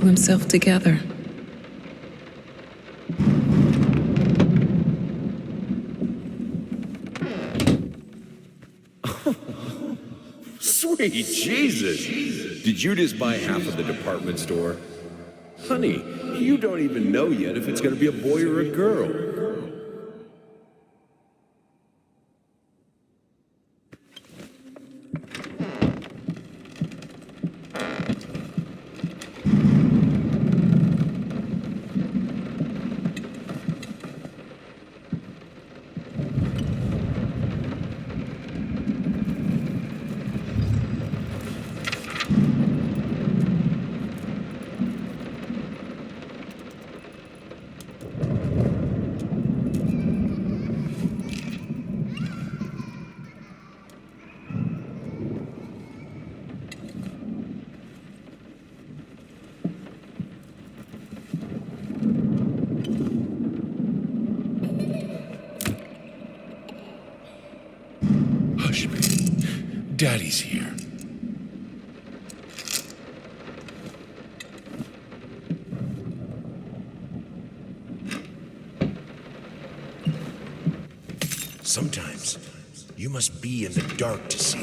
pull himself together. Sweet Jesus! Did you just buy half of the department store? Honey, you don't even know yet if it's gonna be a boy or a girl. Hush, baby. Daddy's here. Sometimes, you must be in the dark to see.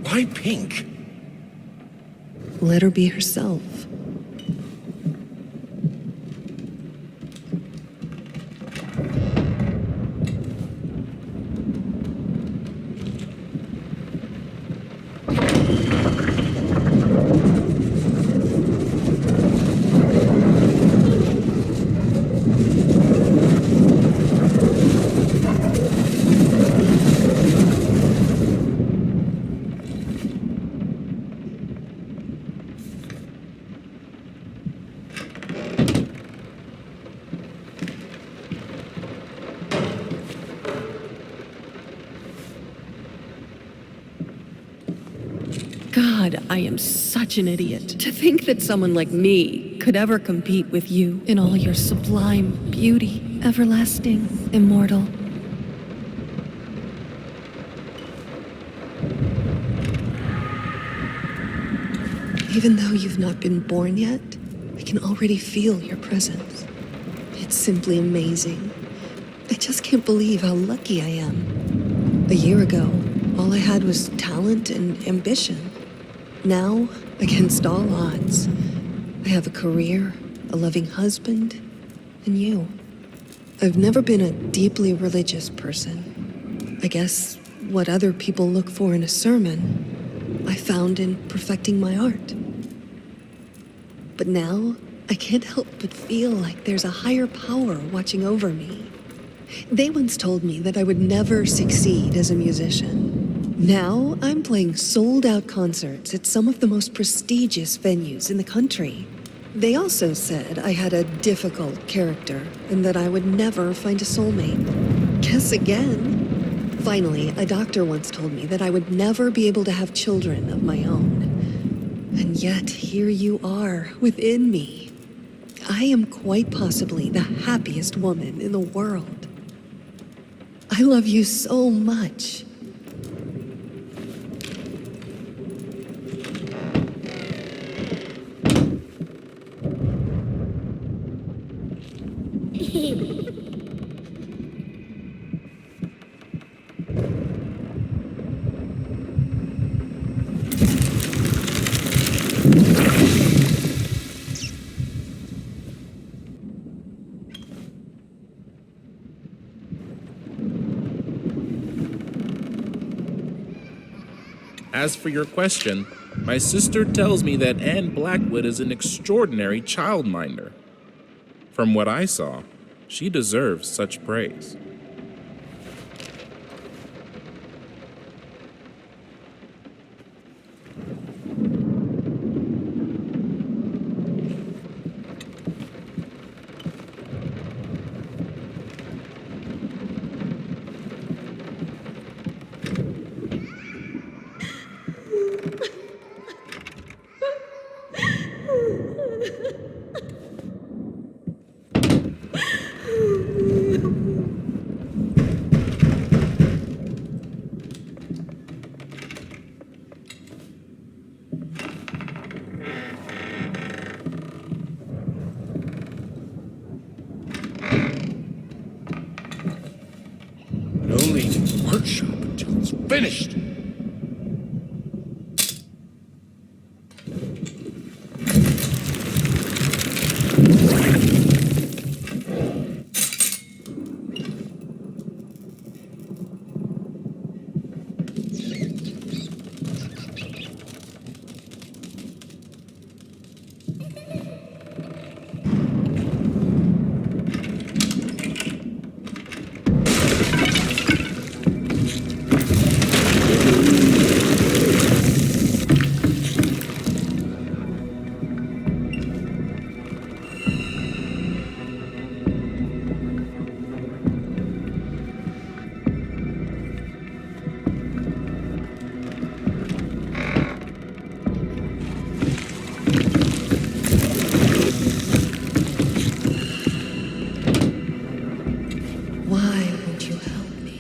Why pink? Let her be herself. God, I am such an idiot. To think that someone like me could ever compete with you in all your sublime beauty, everlasting, immortal. Even though you've not been born yet, I can already feel your presence. It's simply amazing. I just can't believe how lucky I am. A year ago, all I had was talent and ambition. Now, against all odds, I have a career, a loving husband, and you. I've never been a deeply religious person. I guess what other people look for in a sermon, I found in perfecting my art. But now, I can't help but feel like there's a higher power watching over me. They once told me that I would never succeed as a musician. Now, I'm playing sold-out concerts at some of the most prestigious venues in the country. They also said I had a difficult character and that I would never find a soulmate. Guess again. Finally, a doctor once told me that I would never be able to have children of my own. And yet, here you are, within me. I am quite possibly the happiest woman in the world. I love you so much. as for your question, my sister tells me that Anne Blackwood is an extraordinary childminder. From what I saw, she deserves such praise. No leaving the workshop until it's finished. Why won't you help me?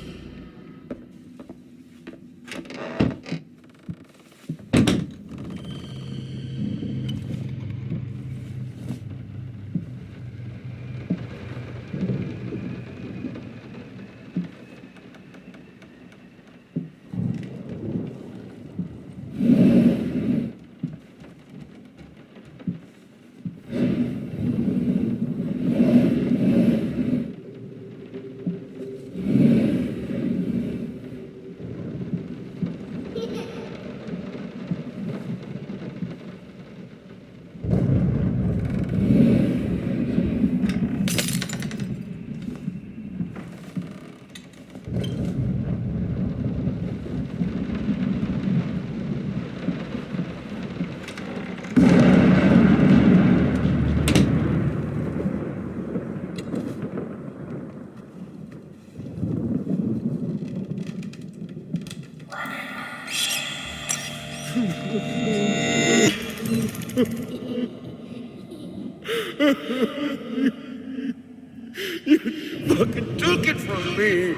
Fucking took it from me.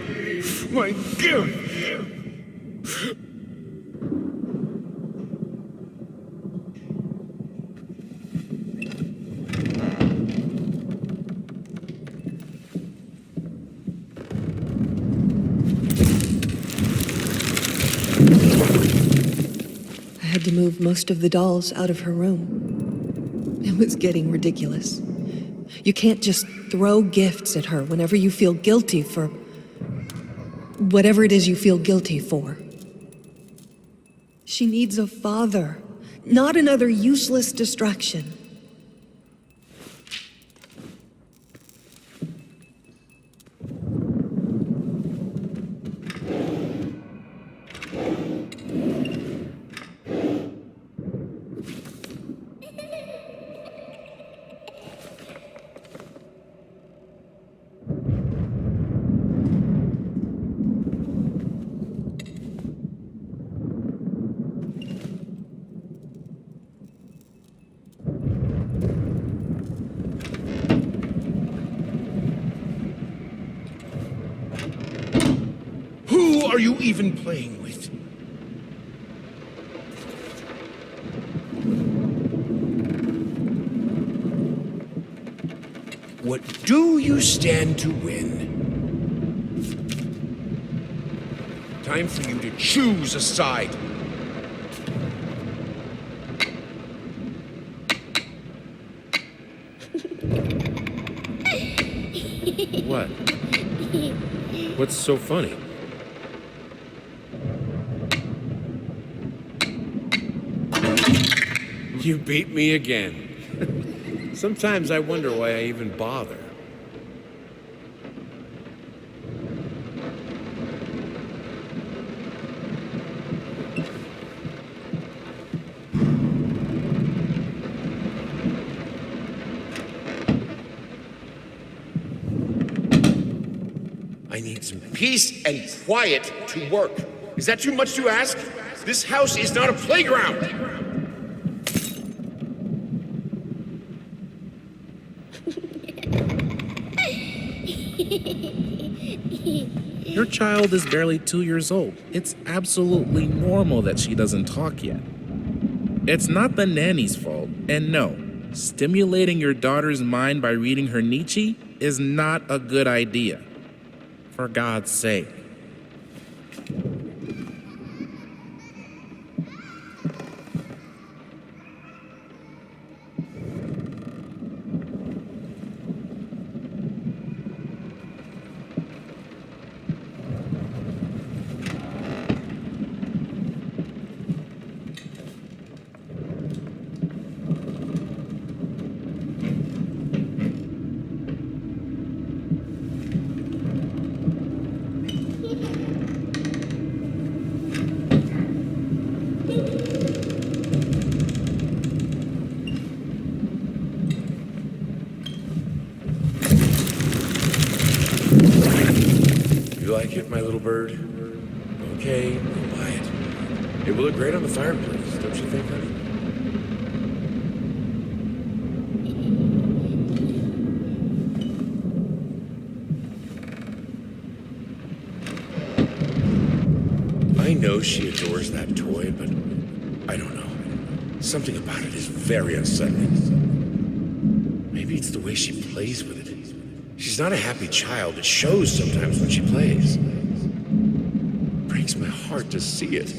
My gift. I had to move most of the dolls out of her room. It was getting ridiculous. You can't just throw gifts at her whenever you feel guilty for whatever it is you feel guilty for. She needs a father, not another useless distraction. Who are you even playing with? What do you stand to win? Time for you to choose a side. What? What's so funny? You beat me again. Sometimes I wonder why I even bother. I need some peace and quiet to work. Is that too much to ask? This house is not a playground. Your child is barely 2 years old. It's absolutely normal that she doesn't talk yet. It's not the nanny's fault, and no, stimulating your daughter's mind by reading her Nietzsche is not a good idea. For God's sake. You like it, my little bird? Okay, we'll buy it. It will look great on the fireplace, don't you think, honey? I know she adores that toy, but I don't know. Something about it is very unsettling. Maybe it's the way she plays with it. She's not a happy child. It shows sometimes when she plays. Breaks my heart to see it.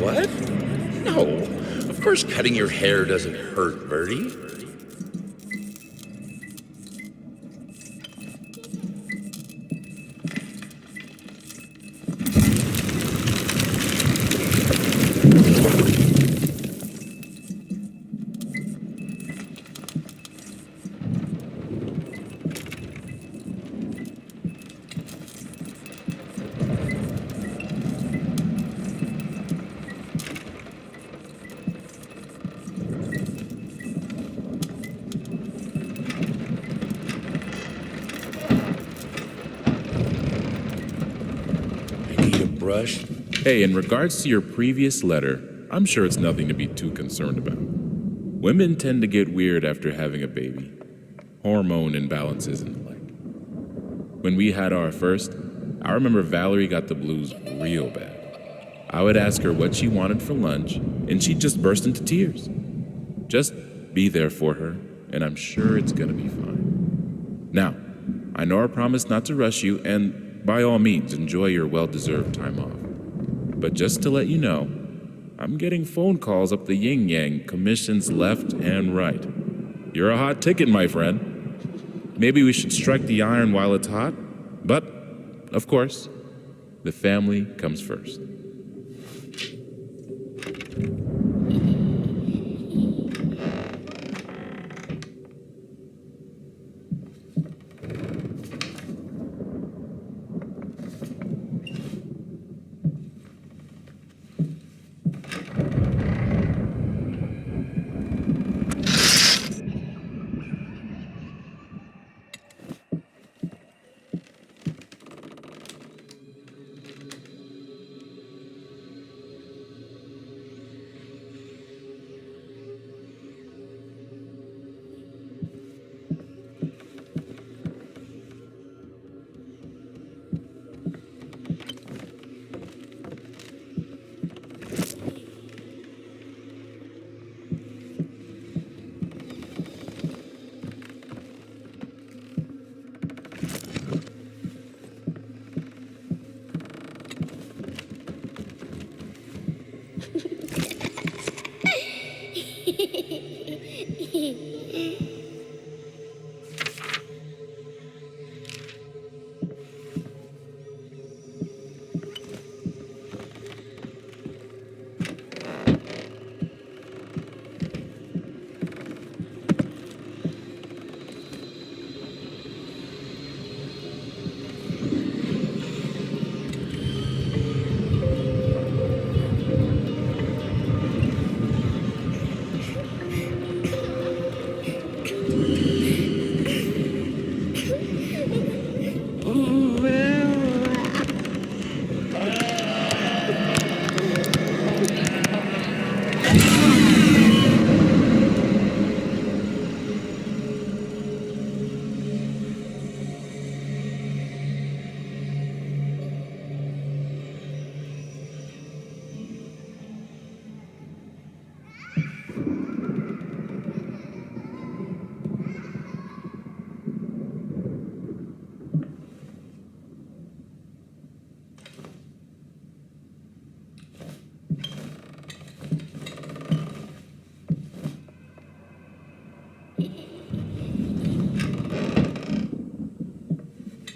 What? No. Of course cutting your hair doesn't hurt, Birdie. Brush. Hey, in regards to your previous letter, I'm sure it's nothing to be too concerned about. Women tend to get weird after having a baby. Hormone imbalances and the like. When we had our first, I remember Valerie got the blues real bad. I would ask her what she wanted for lunch, and she'd just burst into tears. Just be there for her, and I'm sure it's gonna be fine. Now, I know I promised not to rush you, and by all means, enjoy your well-deserved time off. But just to let you know, I'm getting phone calls up the yin-yang, commissions left and right. You're a hot ticket, my friend. Maybe we should strike the iron while it's hot, but, of course, the family comes first.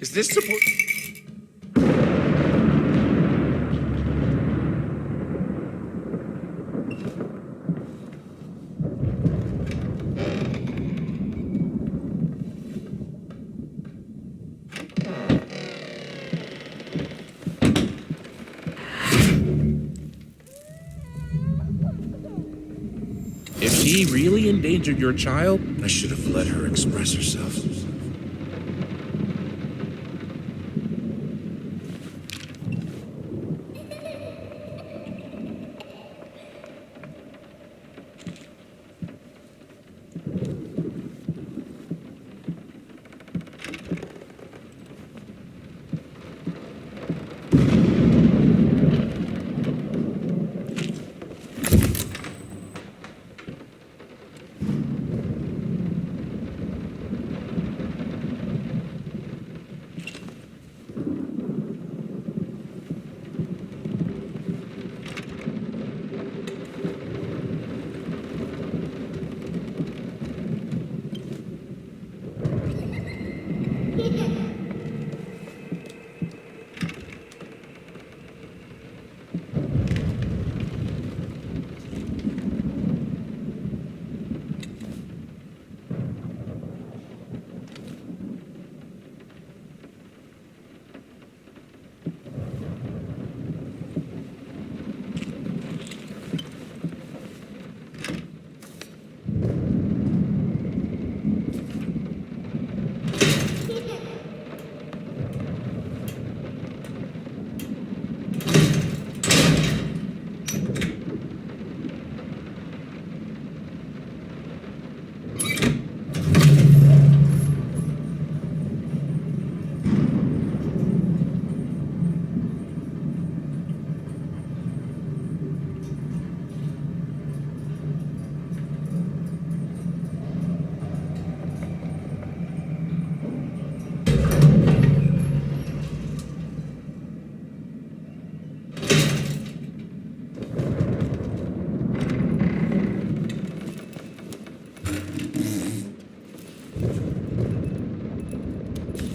Is this supposed... If she really endangered your child, I should have let her express herself.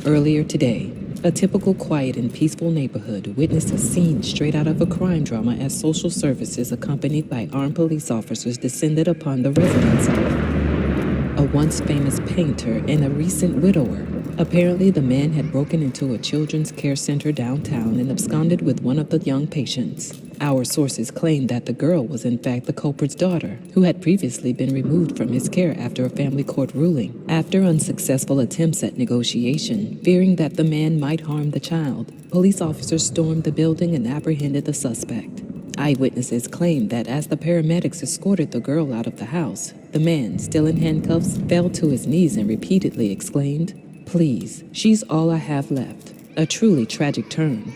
Earlier today, a typical quiet and peaceful neighborhood witnessed a scene straight out of a crime drama as social services accompanied by armed police officers descended upon the residence of a once famous painter and a recent widower. Apparently, the man had broken into a children's care center downtown and absconded with one of the young patients. Our sources claim that the girl was in fact the culprit's daughter, who had previously been removed from his care after a family court ruling. After unsuccessful attempts at negotiation, fearing that the man might harm the child, police officers stormed the building and apprehended the suspect. Eyewitnesses claim that as the paramedics escorted the girl out of the house, the man, still in handcuffs, fell to his knees and repeatedly exclaimed, "Please, she's all I have left." A truly tragic turn.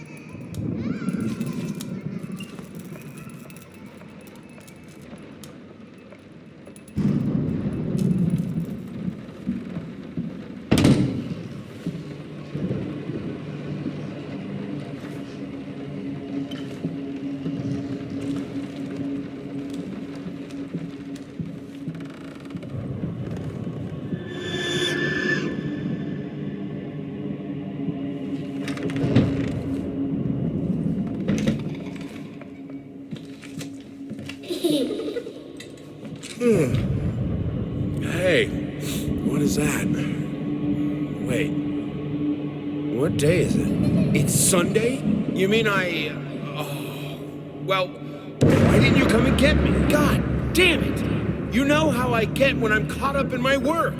Hey, what is that? Wait, what day is it? It's Sunday? You mean well, why didn't you come and get me? God damn it! You know how I get when I'm caught up in my work.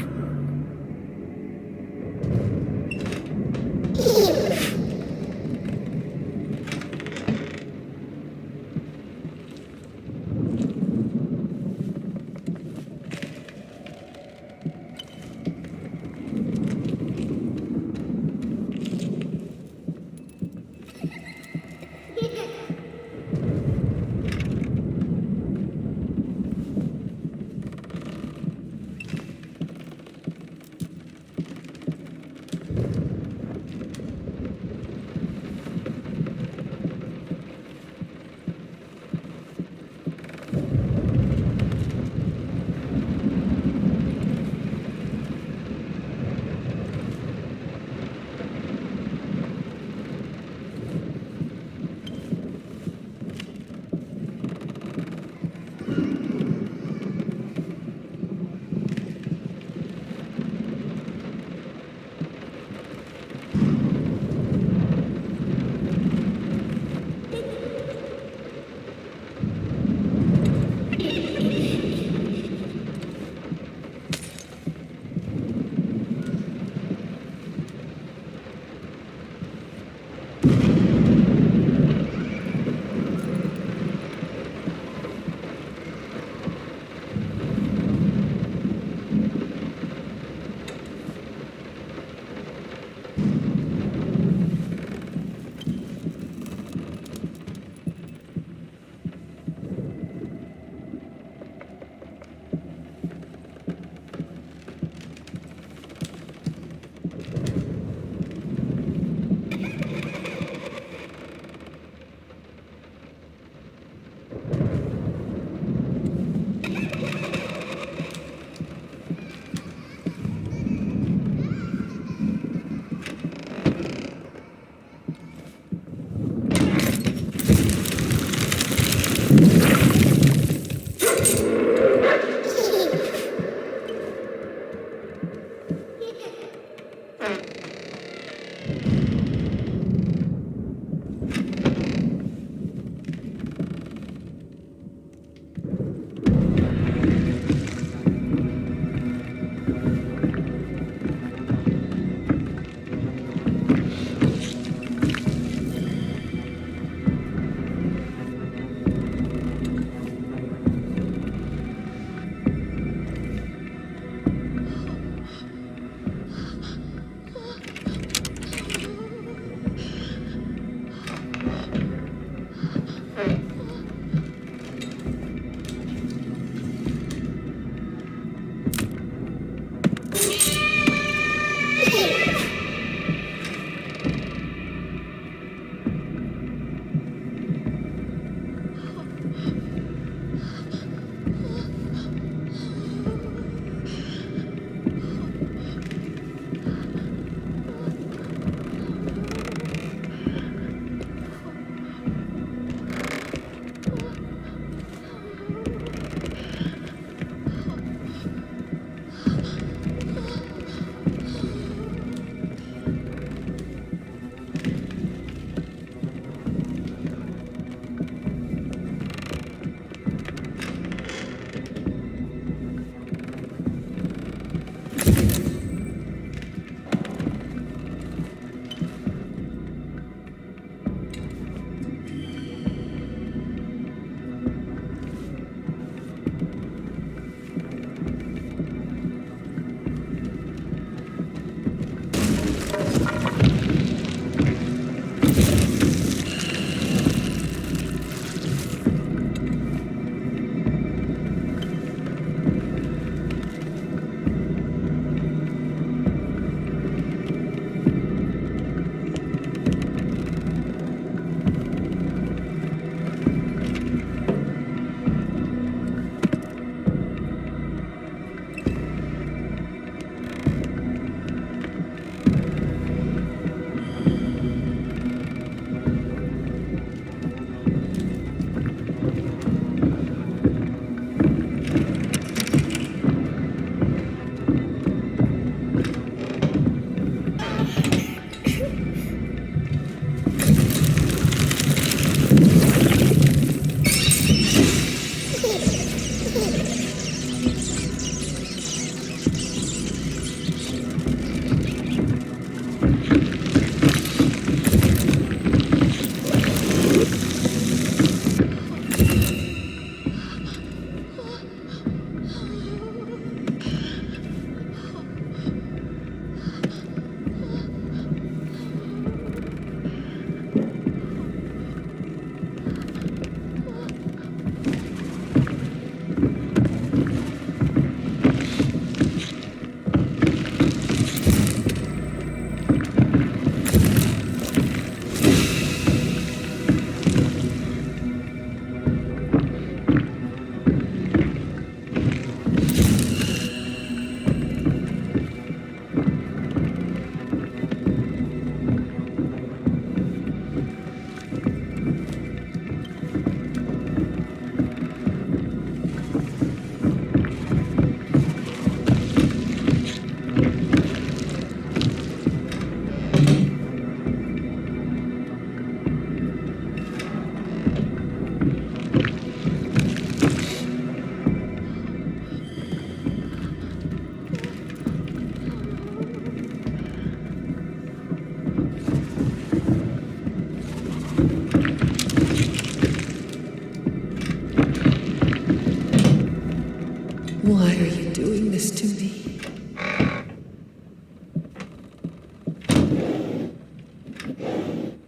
this to me.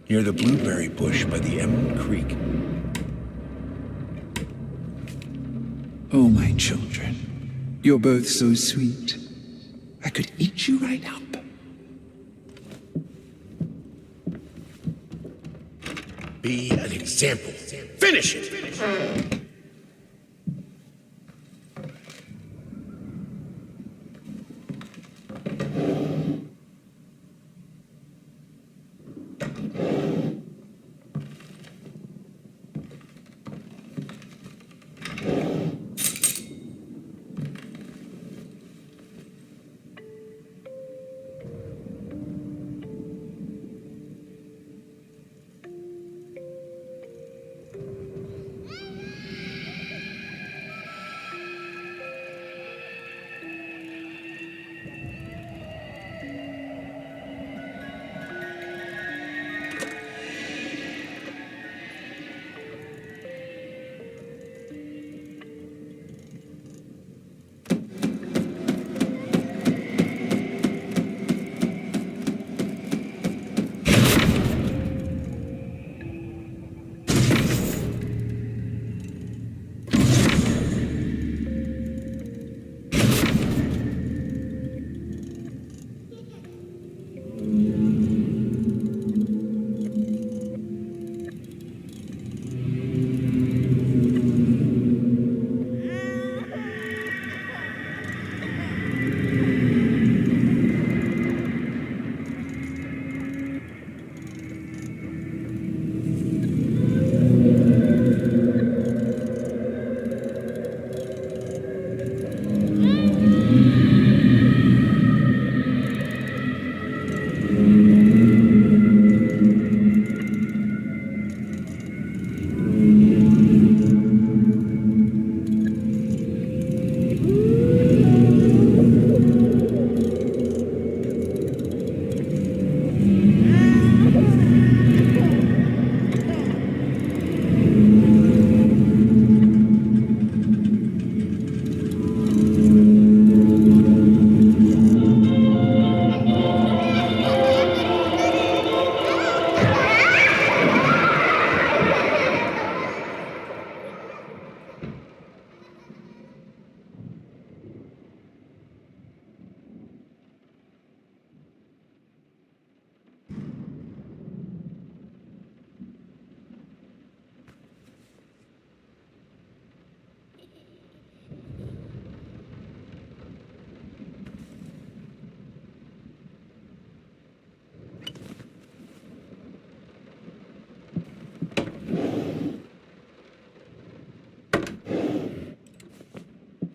Near the blueberry bush by the Emerald Creek. Oh, my children, you're both so sweet. I could eat you right up. Be an example. Finish it!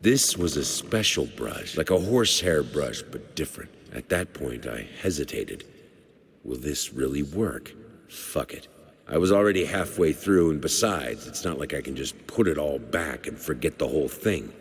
This was a special brush, like a horsehair brush, but different. At that point, I hesitated. Will this really work? Fuck it. I was already halfway through, and besides, it's not like I can just put it all back and forget the whole thing.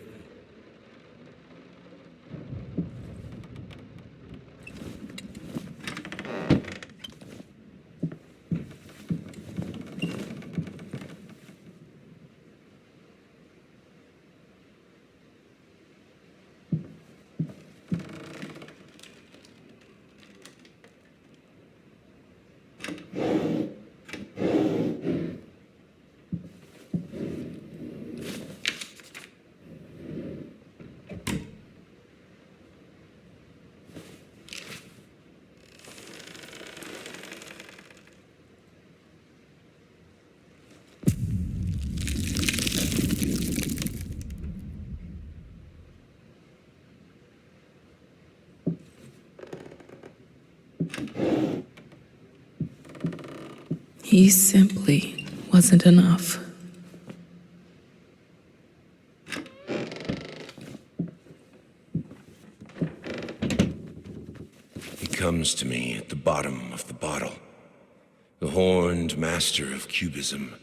He simply wasn't enough. He comes to me at the bottom of the bottle, the horned master of cubism.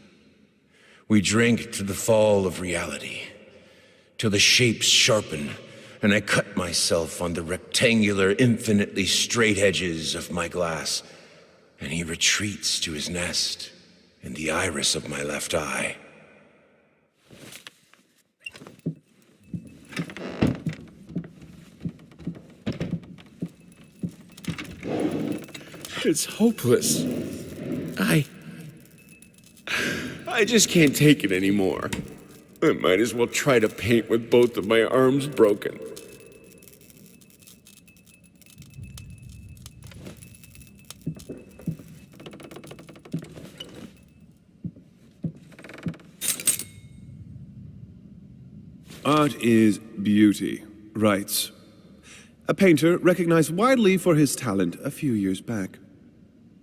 We drink to the fall of reality, till the shapes sharpen, and I cut myself on the rectangular, infinitely straight edges of my glass, and he retreats to his nest in the iris of my left eye. It's hopeless. I just can't take it anymore. I might as well try to paint with both of my arms broken. Art is beauty, writes. A painter recognized widely for his talent a few years back.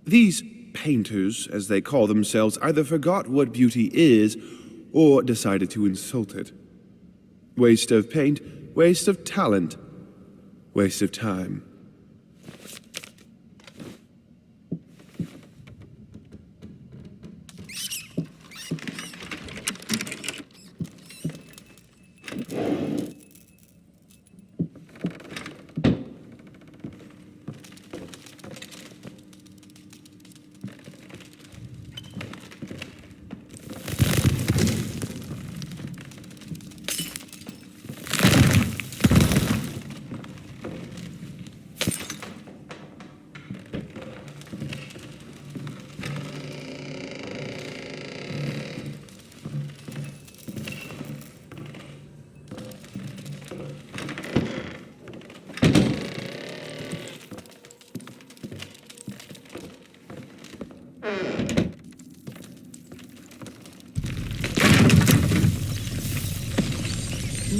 These painters, as they call themselves, either forgot what beauty is or decided to insult it. Waste of paint, waste of talent, waste of time.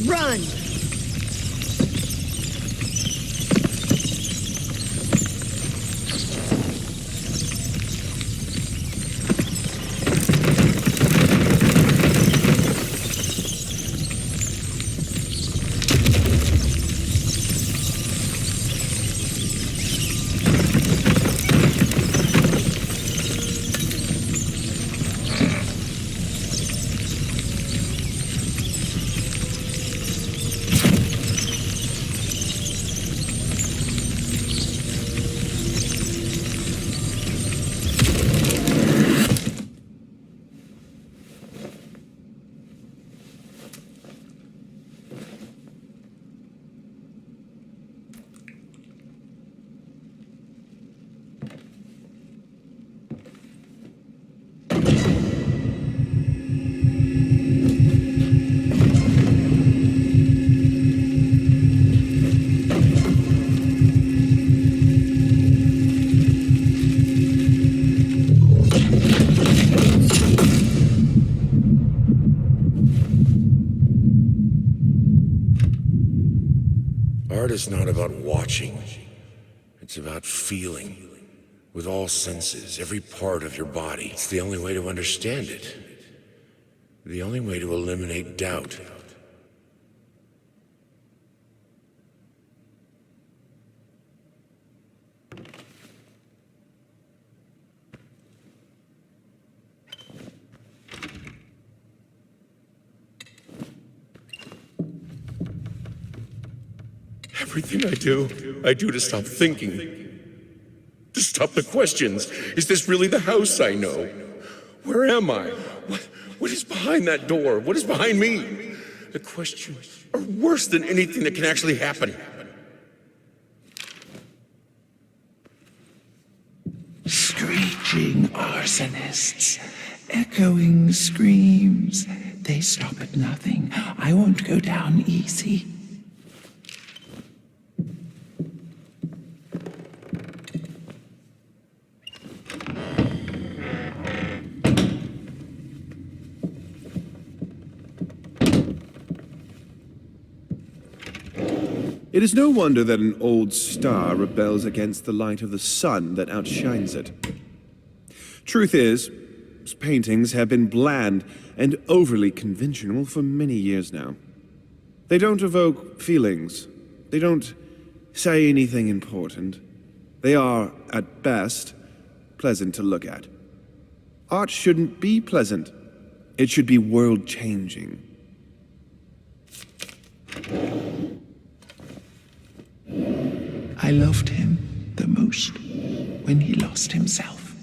Run! Art is not about watching. It's about feeling. With all senses, every part of your body. It's the only way to understand it. The only way to eliminate doubt. Everything I do to stop thinking. To stop the questions. Is this really the house I know? Where am I? What is behind that door? What is behind me? The questions are worse than anything that can actually happen. Screeching arsonists, echoing screams. They stop at nothing. I won't go down easy. It is no wonder that an old star rebels against the light of the sun that outshines it. Truth is, his paintings have been bland and overly conventional for many years now. They don't evoke feelings. They don't say anything important. They are, at best, pleasant to look at. Art shouldn't be pleasant. It should be world-changing. I loved him the most when he lost himself.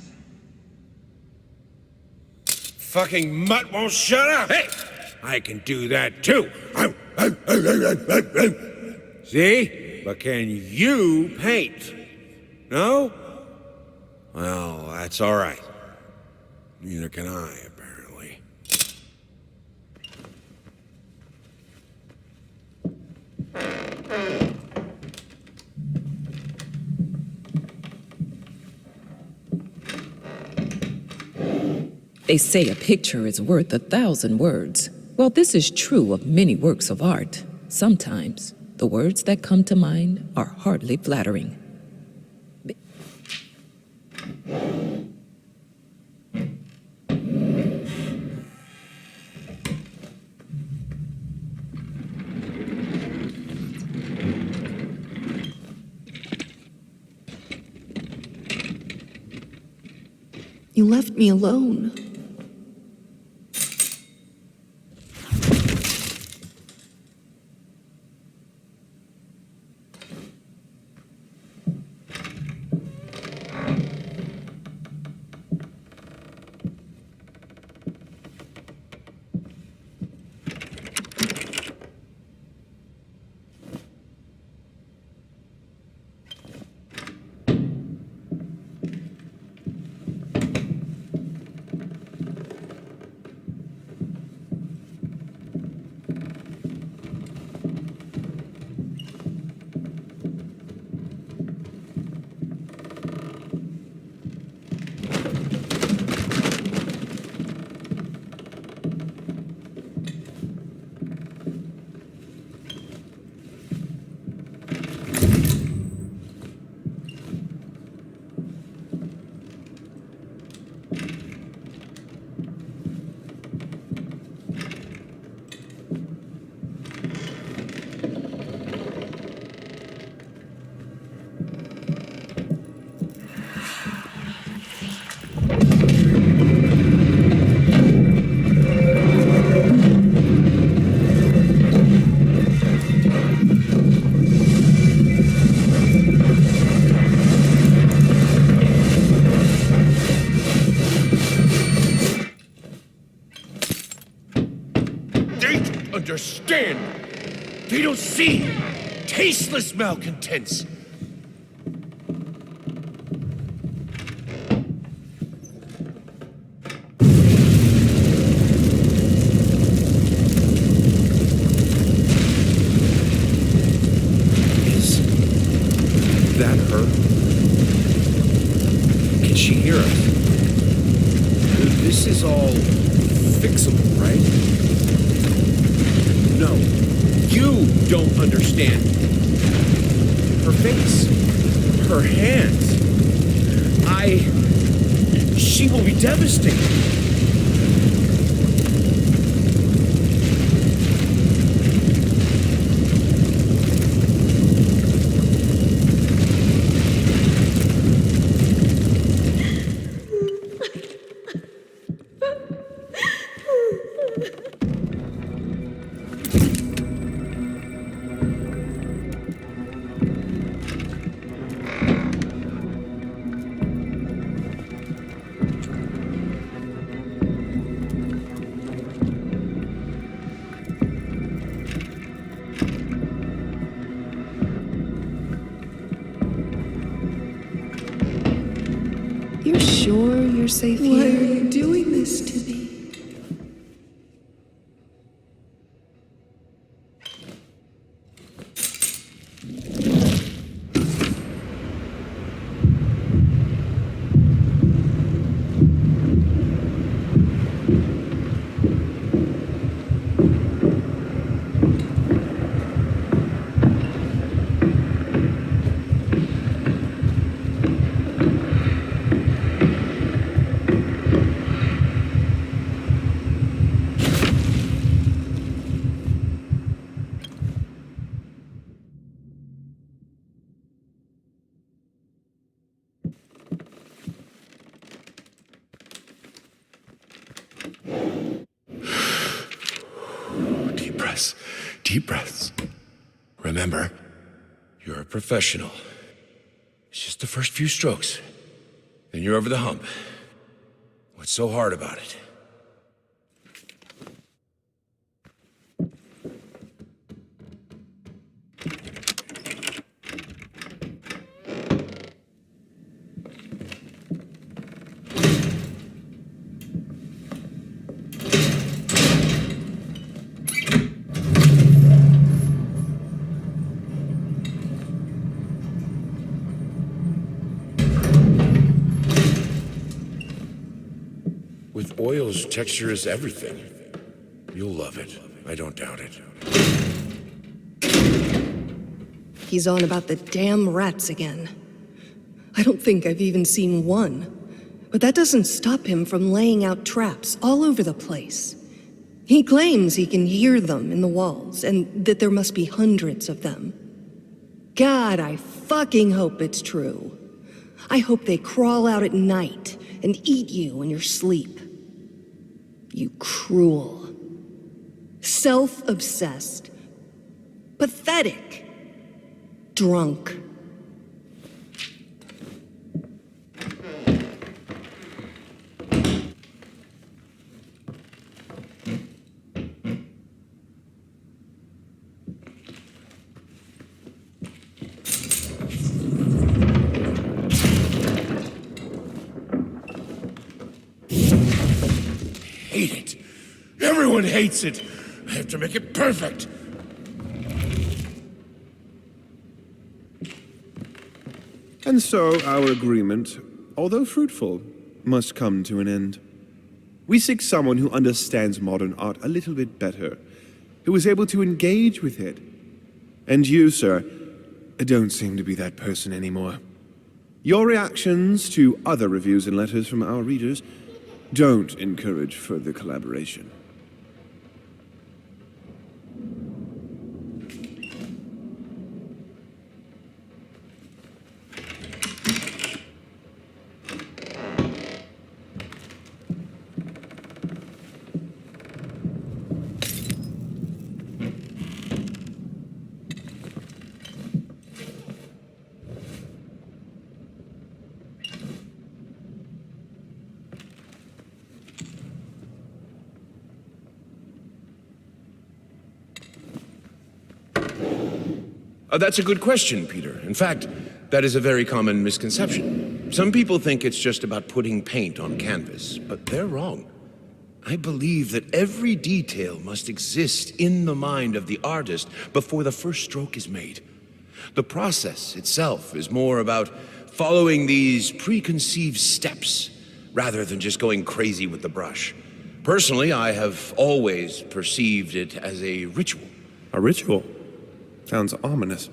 Fucking mutt won't shut up! Hey! I can do that too! See? But can you paint? No? Well, that's all right. Neither can I, apparently. They say a picture is worth 1,000 words. Well, this is true of many works of art. Sometimes, the words that come to mind are hardly flattering. You left me alone. Understand? They don't see tasteless malcontents. Is that her? Can she hear us? This is all fixable, right? No, you don't understand. Her face, her hands. She will be devastated. You're sure you're safe here? Why are you doing this to me? Deep breaths. Deep breaths. Remember, you're a professional. It's just the first few strokes. Then you're over the hump. What's so hard about it? With oils, texture is everything. You'll love it. I don't doubt it. He's on about the damn rats again. I don't think I've even seen one. But that doesn't stop him from laying out traps all over the place. He claims he can hear them in the walls, and that there must be hundreds of them. God, I fucking hope it's true. I hope they crawl out at night and eat you in your sleep. You cruel, self-obsessed, pathetic, drunk. Hate it. Everyone hates it. I have to make it perfect. And so our agreement, although fruitful, must come to an end. We seek someone who understands modern art a little bit better, who is able to engage with it. And you, sir, don't seem to be that person anymore. Your reactions to other reviews and letters from our readers don't encourage further collaboration. That's a good question, Peter. In fact, that is a very common misconception. Some people think it's just about putting paint on canvas, but they're wrong. I believe that every detail must exist in the mind of the artist before the first stroke is made. The process itself is more about following these preconceived steps rather than just going crazy with the brush. Personally, I have always perceived it as a ritual. A ritual? Sounds ominous.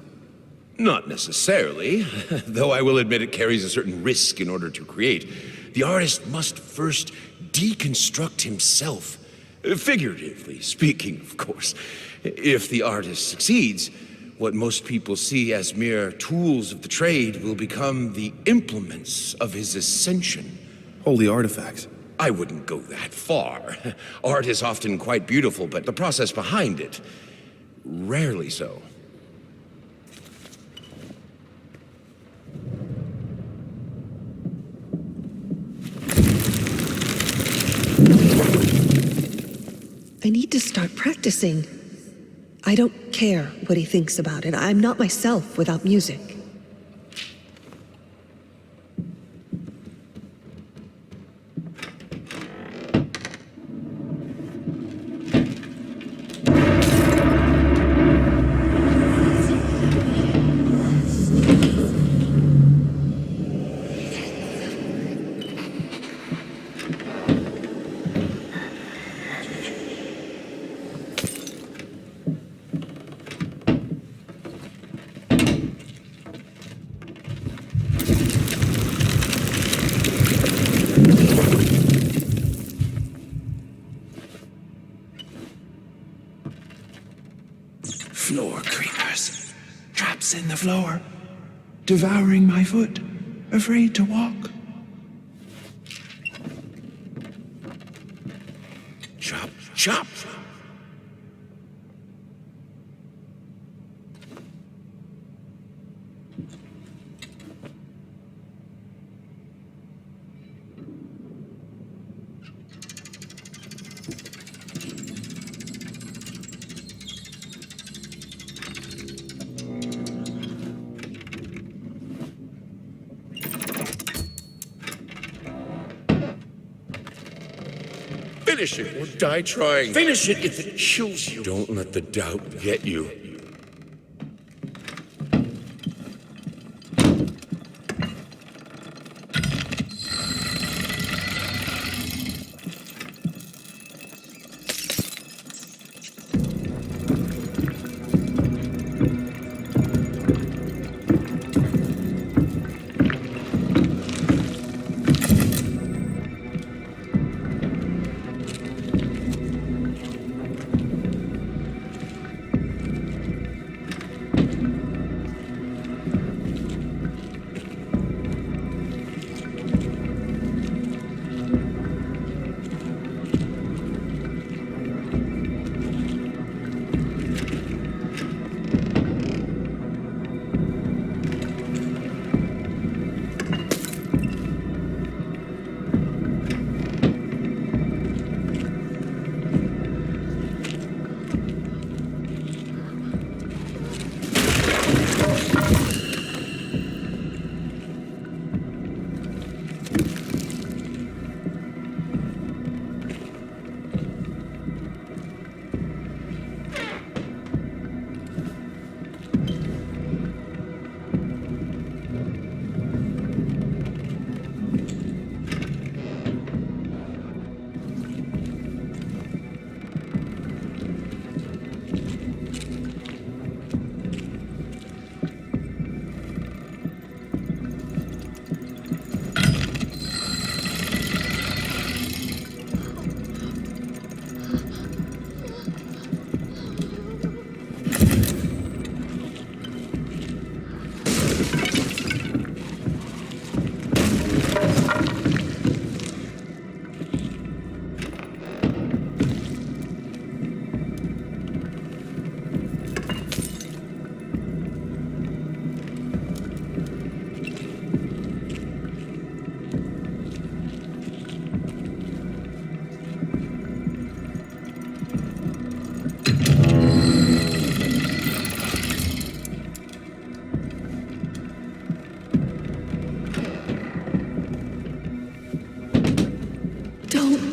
Not necessarily, though I will admit it carries a certain risk in order to create. The artist must first deconstruct himself, figuratively speaking, of course. If the artist succeeds, what most people see as mere tools of the trade will become the implements of his ascension. Holy artifacts. I wouldn't go that far. Art is often quite beautiful, but the process behind it, rarely so. I need to start practicing. I don't care what he thinks about it. I'm not myself without music. Floor creepers. Traps in the floor. Devouring my foot. Afraid to walk. Chop, chop! Finish it or die trying. Finish it if it kills you. Don't let the doubt get you.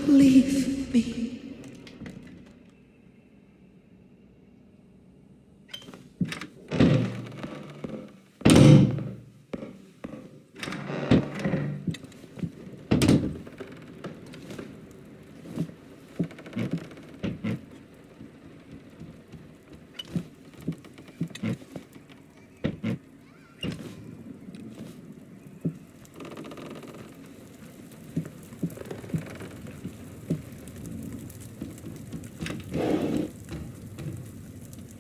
leave me.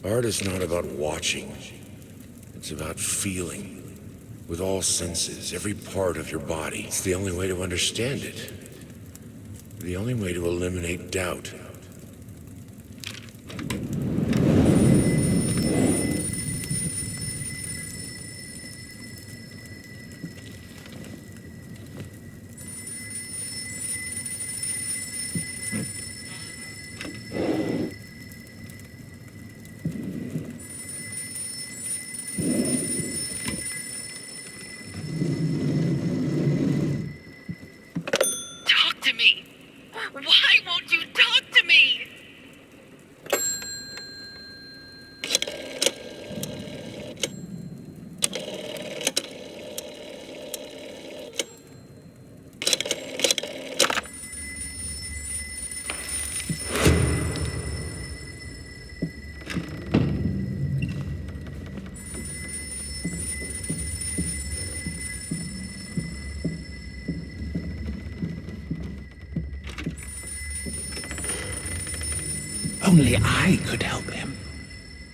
Art is not about watching. It's about feeling. With all senses, every part of your body. It's the only way to understand it. The only way to eliminate doubt. Talk to me. Why won't you talk to me? Only I could help him.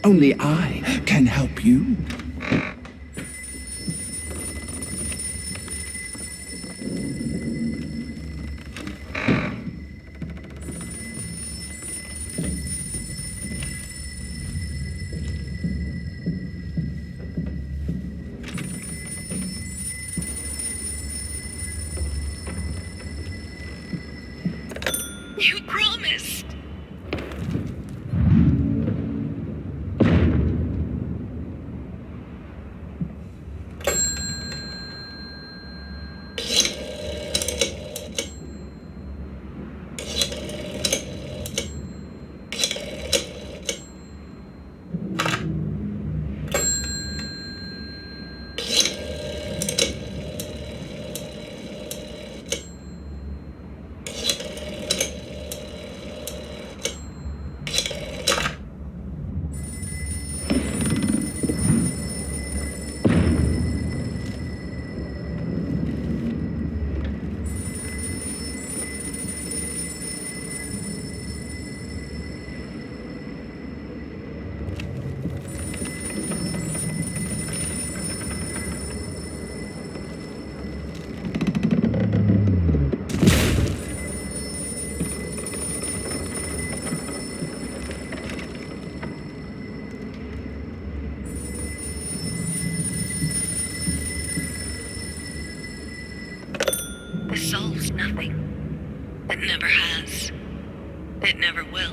Only I can help you. You promised. This solves nothing. It never has. It never will.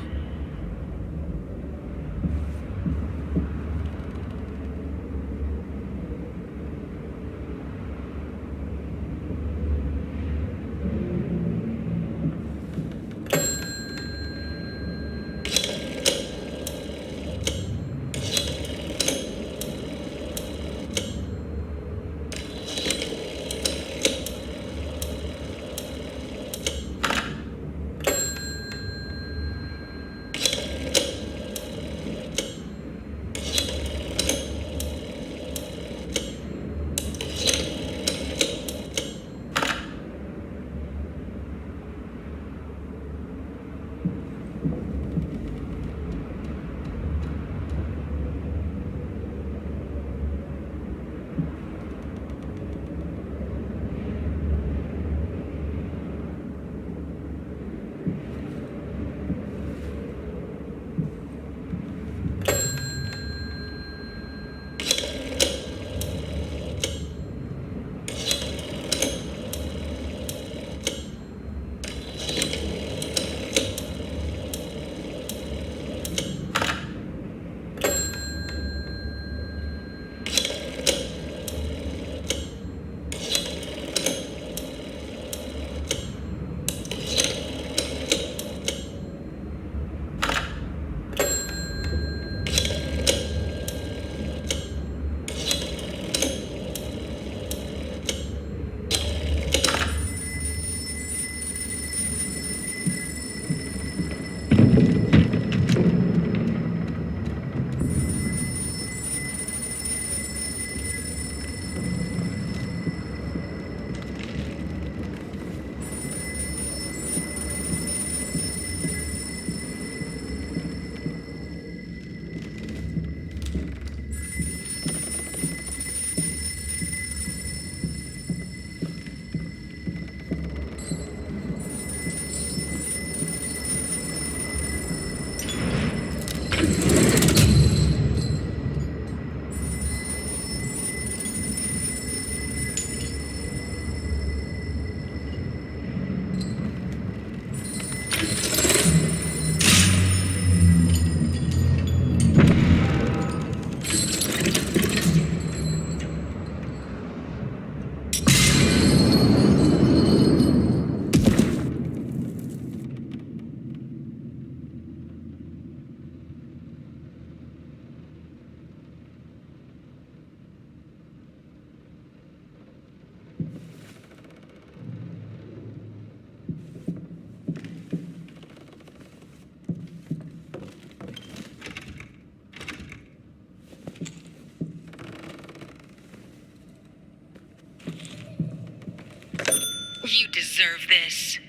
You deserve this.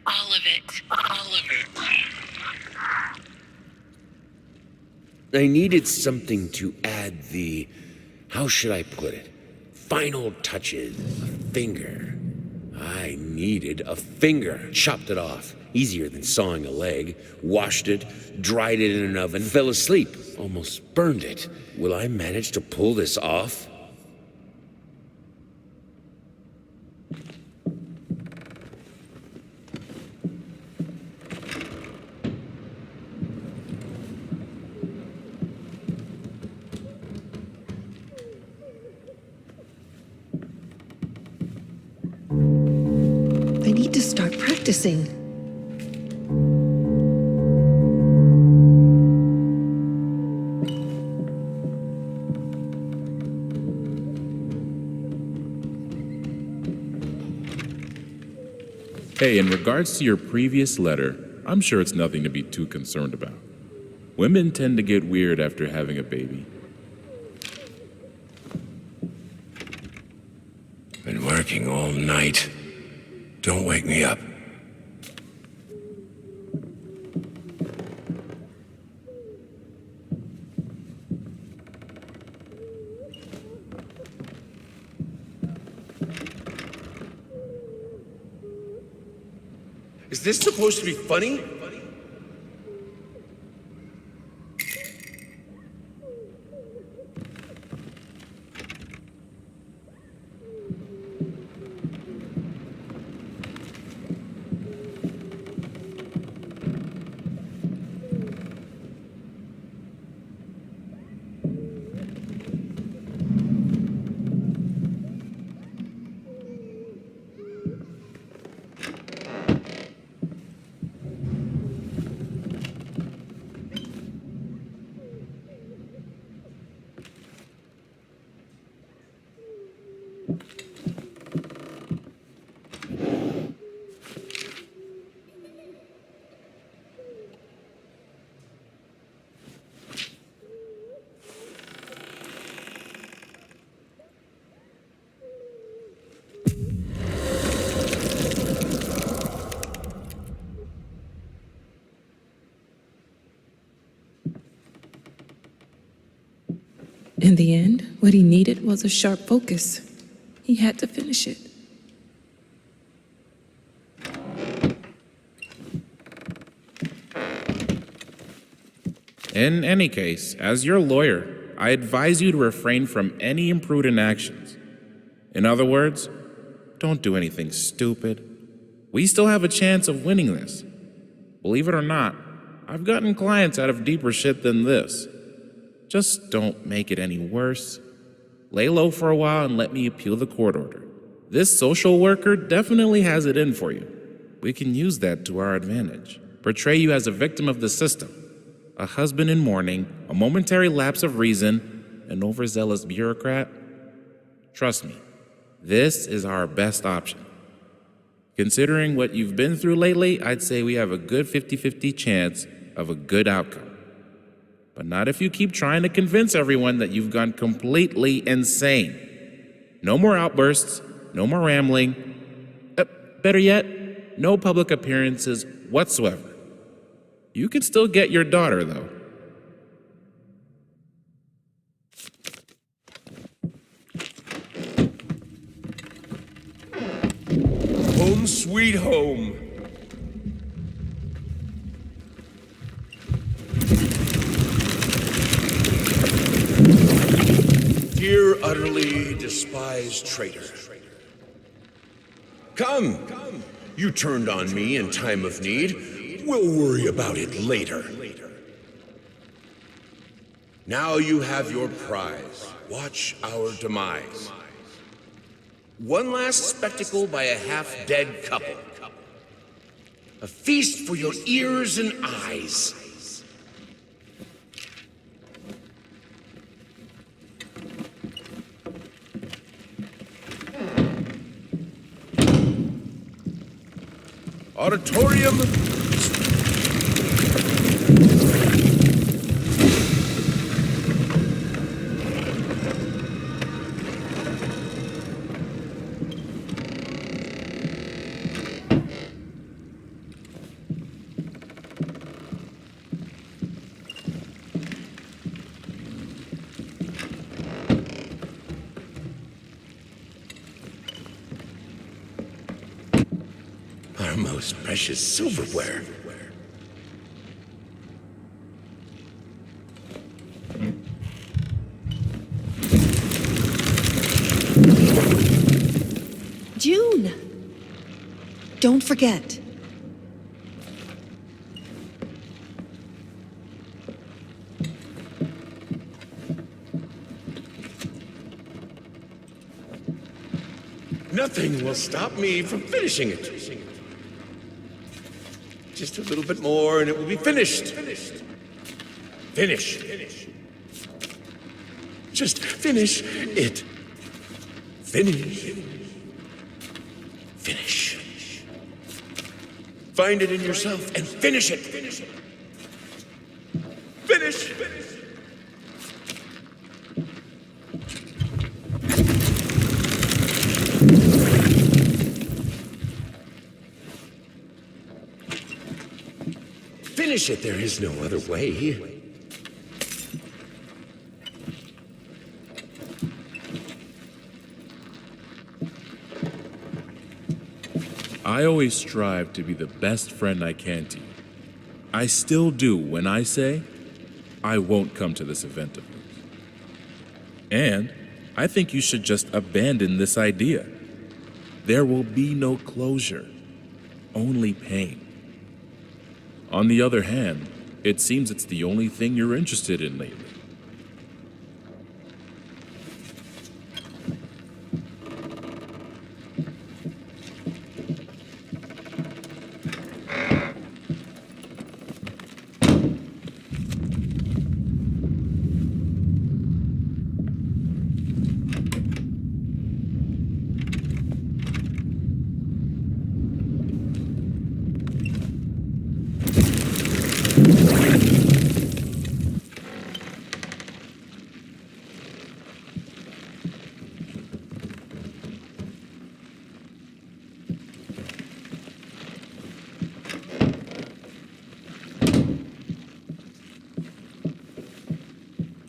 All of it. All of it. I needed something to add the, how should I put it, final touches. A finger. I needed a finger. Chopped it off. Easier than sawing a leg. Washed it, dried it in an oven, fell asleep. Almost burned it. Will I manage to pull this off? I need to start practicing. Hey, in regards to your previous letter, I'm sure it's nothing to be too concerned about. Women tend to get weird after having a baby. Been working all night. Don't wake me up. Is this supposed to be funny? In the end, what he needed was a sharp focus. He had to finish it. In any case, as your lawyer, I advise you to refrain from any imprudent actions. In other words, don't do anything stupid. We still have a chance of winning this. Believe it or not, I've gotten clients out of deeper shit than this. Just don't make it any worse. Lay low for a while and let me appeal the court order. This social worker definitely has it in for you. We can use that to our advantage. Portray you as a victim of the system, a husband in mourning, a momentary lapse of reason, an overzealous bureaucrat. Trust me, this is our best option. Considering what you've been through lately, I'd say we have a good 50-50 chance of a good outcome. But not if you keep trying to convince everyone that you've gone completely insane. No more outbursts, no more rambling. Better yet, no public appearances whatsoever. You can still get your daughter, though. Home sweet home. Dear utterly despised traitor. Come. You turned on me in time of need. We'll worry about it later. Now you have your prize. Watch our demise. One last spectacle by a half-dead couple. A feast for your ears and eyes. Auditorium. our most precious silverware. June! Don't forget. Nothing will stop me from finishing it. Just a little bit more and it will be finished. Finish. Just finish it. Finish. Find it in yourself and finish it. Finish. Finish it. There is no other way. I always strive to be the best friend I can to you. I still do when I say, I won't come to this event of yours. And I think you should just abandon this idea. There will be no closure, only pain. On the other hand, it seems it's the only thing you're interested in lately.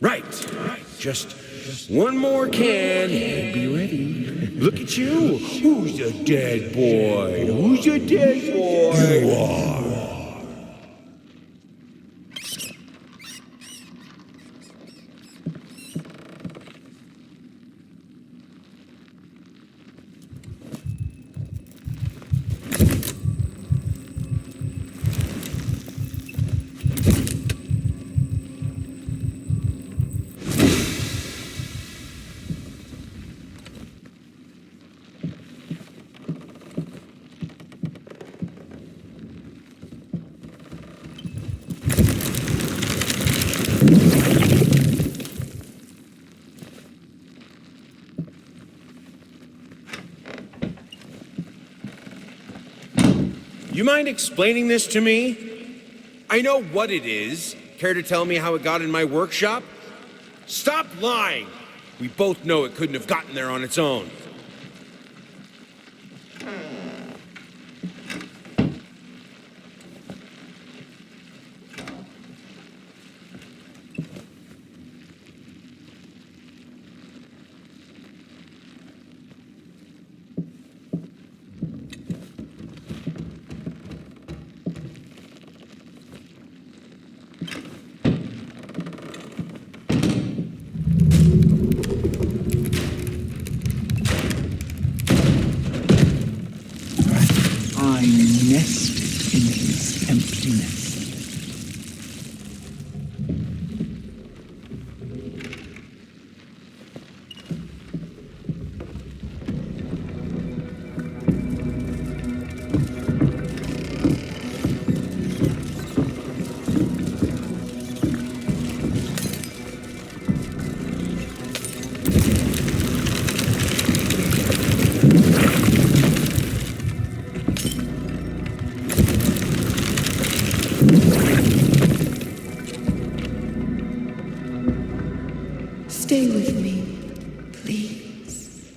Right. Just one more can and be ready. Look at you. Who's a dead boy? Who's a dead boy? You are. You mind explaining this to me? I know what it is. Care to tell me how it got in my workshop? Stop lying! We both know it couldn't have gotten there on its own. I nested in his emptiness. Stay with me, please.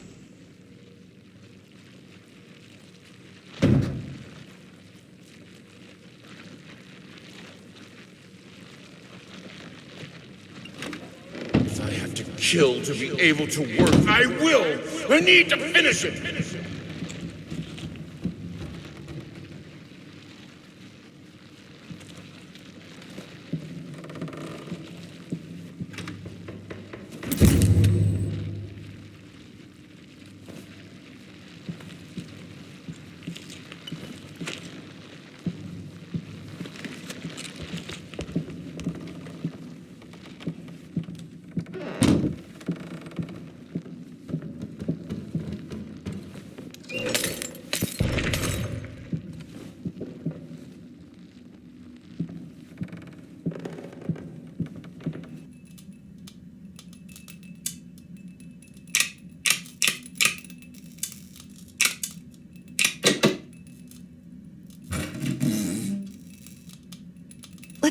If I have to kill to be able to work, I will. I need to finish it.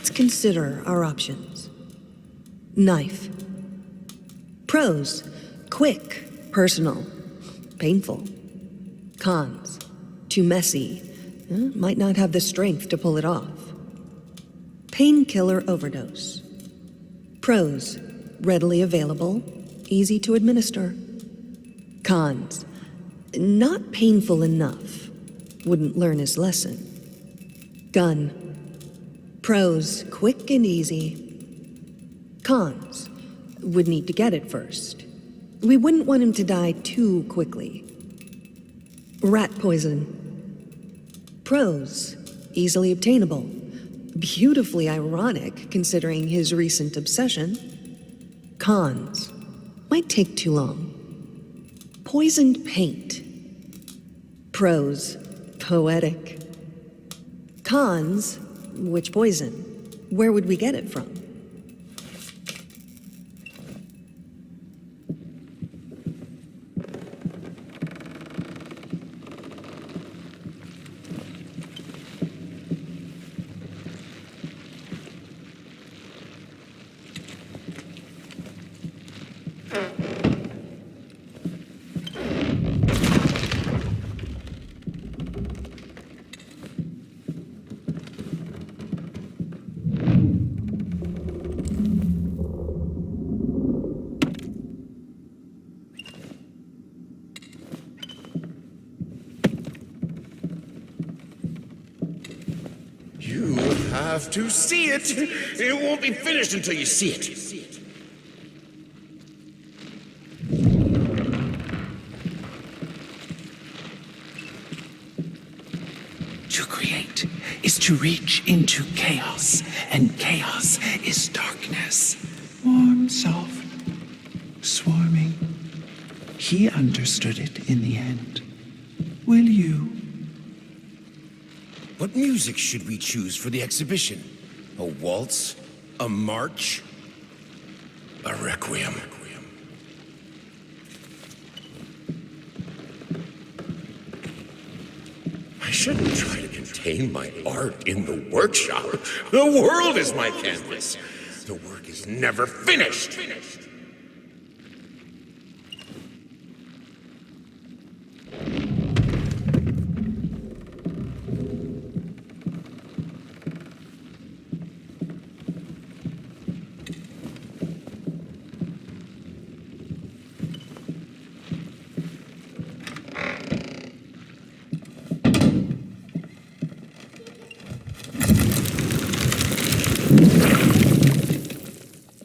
Let's consider our options. Knife. Pros: quick, personal, painful. Cons: too messy, might not have the strength to pull it off. Painkiller overdose. Pros: readily available, easy to administer. Cons: not painful enough, wouldn't learn his lesson. Gun. Pros: quick and easy. Cons: would need to get it first. We wouldn't want him to die too quickly. Rat poison. Pros: easily obtainable. Beautifully ironic considering his recent obsession. Cons: might take too long. Poisoned paint. Pros: poetic. Cons: which poison? Where would we get it from? You have to see it. It won't be finished until you see it. To create is to reach into chaos, and chaos is darkness. Warm, soft, swarming. He understood it in the end. Will you? What music should we choose for the exhibition? A waltz? A march? A requiem? I shouldn't try to contain my art in the workshop. The world is my canvas. The work is never finished.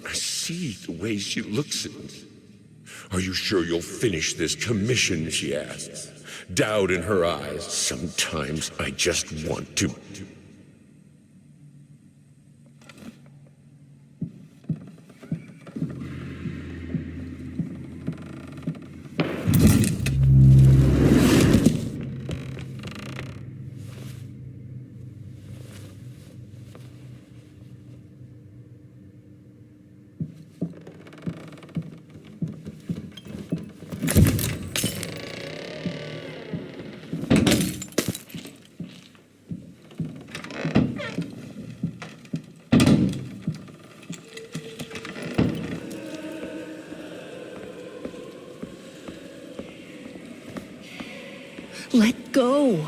I see the way she looks at me. Are you sure you'll finish this commission, she asks. Doubt in her eyes. Sometimes I just want to. Let go.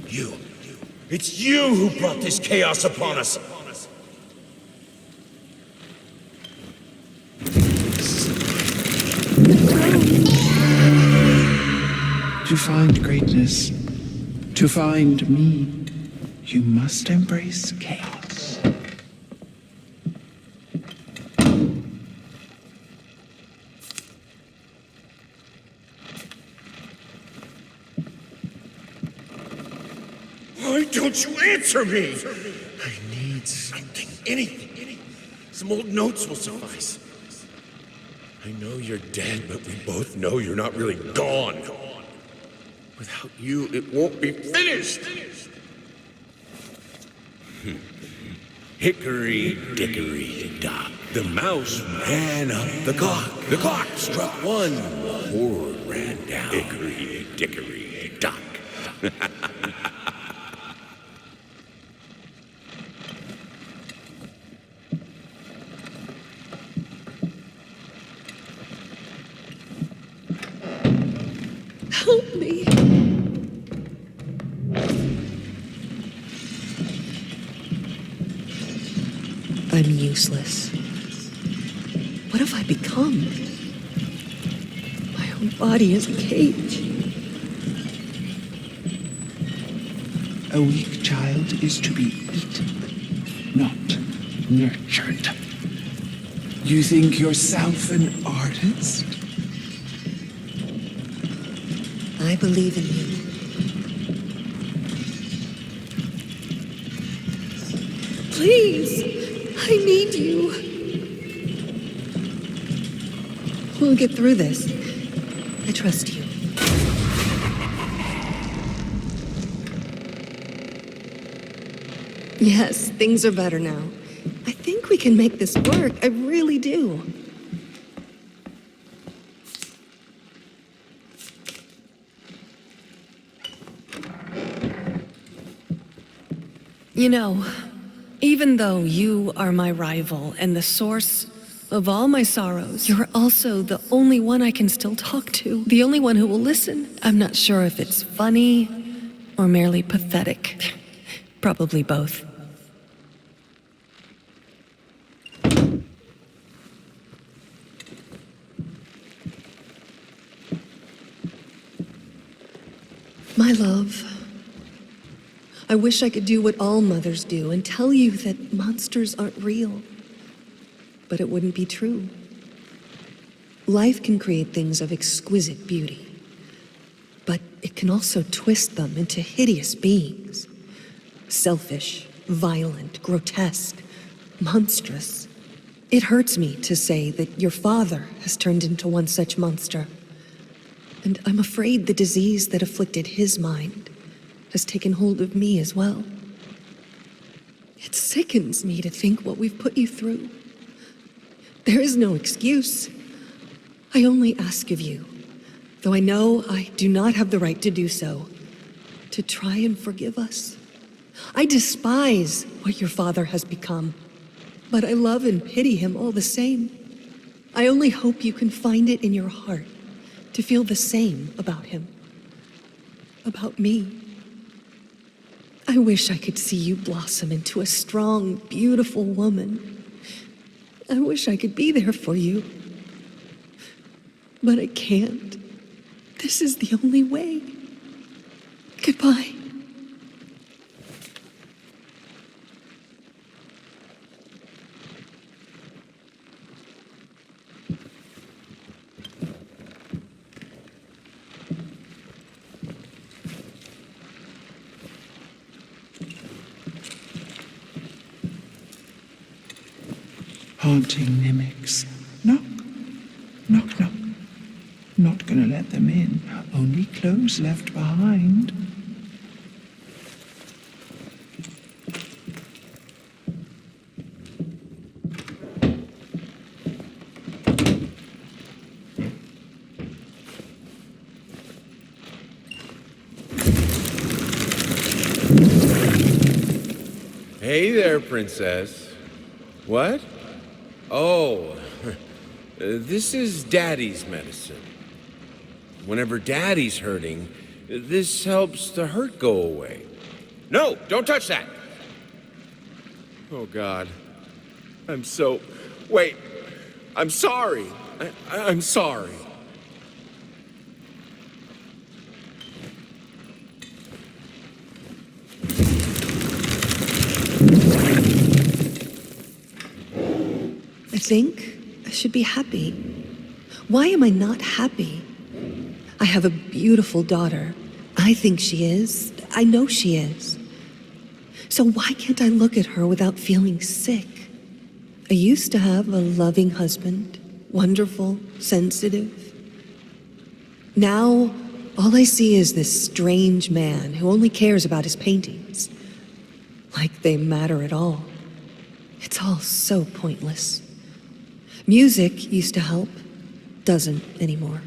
You. It's you who brought this chaos upon us. To find greatness, to find me, you must embrace chaos. Why don't you answer me? I need something, anything. Some old notes will suffice. I know you're dead, but we both know you're not really gone. Without you, it won't be finished. Hickory dickory dock. The mouse ran up the clock. The clock struck one. The horde ran down. Hickory dickory dock. Help me. I'm useless. What have I become? My own body is a cage. A weak child is to be eaten, not nurtured. You think yourself an artist? I believe in you. Please, I need you. We'll get through this. I trust you. Yes, things are better now. I think we can make this work. I really do. You know, even though you are my rival and the source of all my sorrows, you're also the only one I can still talk to. The only one who will listen. I'm not sure if it's funny or merely pathetic. Probably both. My love, I wish I could do what all mothers do and tell you that monsters aren't real. But it wouldn't be true. Life can create things of exquisite beauty, but it can also twist them into hideous beings. Selfish, violent, grotesque, monstrous. It hurts me to say that your father has turned into one such monster. And I'm afraid the disease that afflicted his mind has taken hold of me as well. It sickens me to think what we've put you through. There is no excuse. I only ask of you, though I know I do not have the right to do so, to try and forgive us. I despise what your father has become, but I love and pity him all the same. I only hope you can find it in your heart to feel the same about him, about me. I wish I could see you blossom into a strong, beautiful woman. I wish I could be there for you. But I can't. This is the only way. Goodbye. Haunting mimics. Knock, knock, knock. Not gonna let them in. Only clothes left behind. Hey there, princess. What? Oh, this is Daddy's medicine. Whenever Daddy's hurting, this helps the hurt go away. No, don't touch that! Oh, God. Wait. I'm sorry. I'm sorry. I think I should be happy. Why am I not happy? I have a beautiful daughter. I think she is. I know she is. So why can't I look at her without feeling sick? I used to have a loving husband, wonderful, sensitive. Now, all I see is this strange man who only cares about his paintings. Like they matter at all. It's all so pointless. Music used to help, doesn't anymore.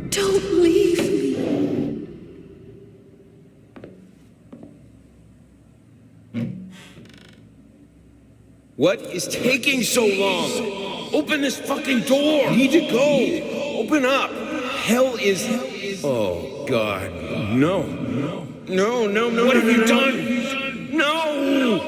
Don't leave me. What is taking so long? Open this fucking door! I need to go! Open up! Hell is. Oh, God. No. No, no, no. What have you done? No!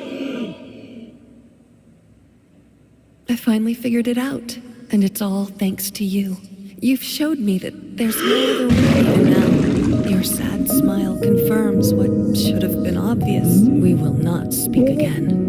I finally figured it out, and it's all thanks to you. You've showed me that there's no other way, and now your sad smile confirms what should have been obvious. We will not speak again.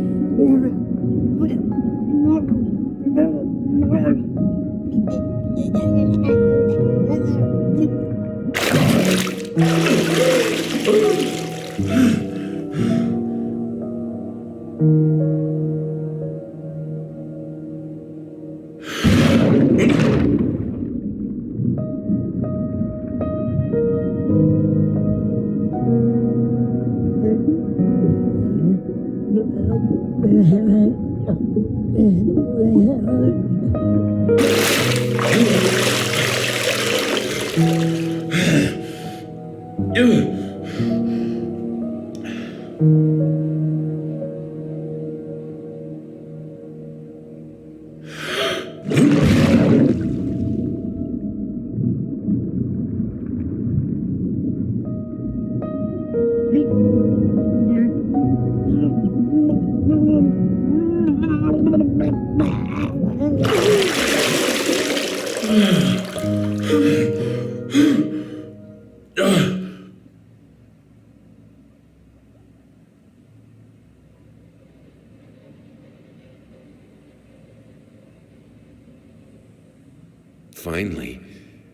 Finally,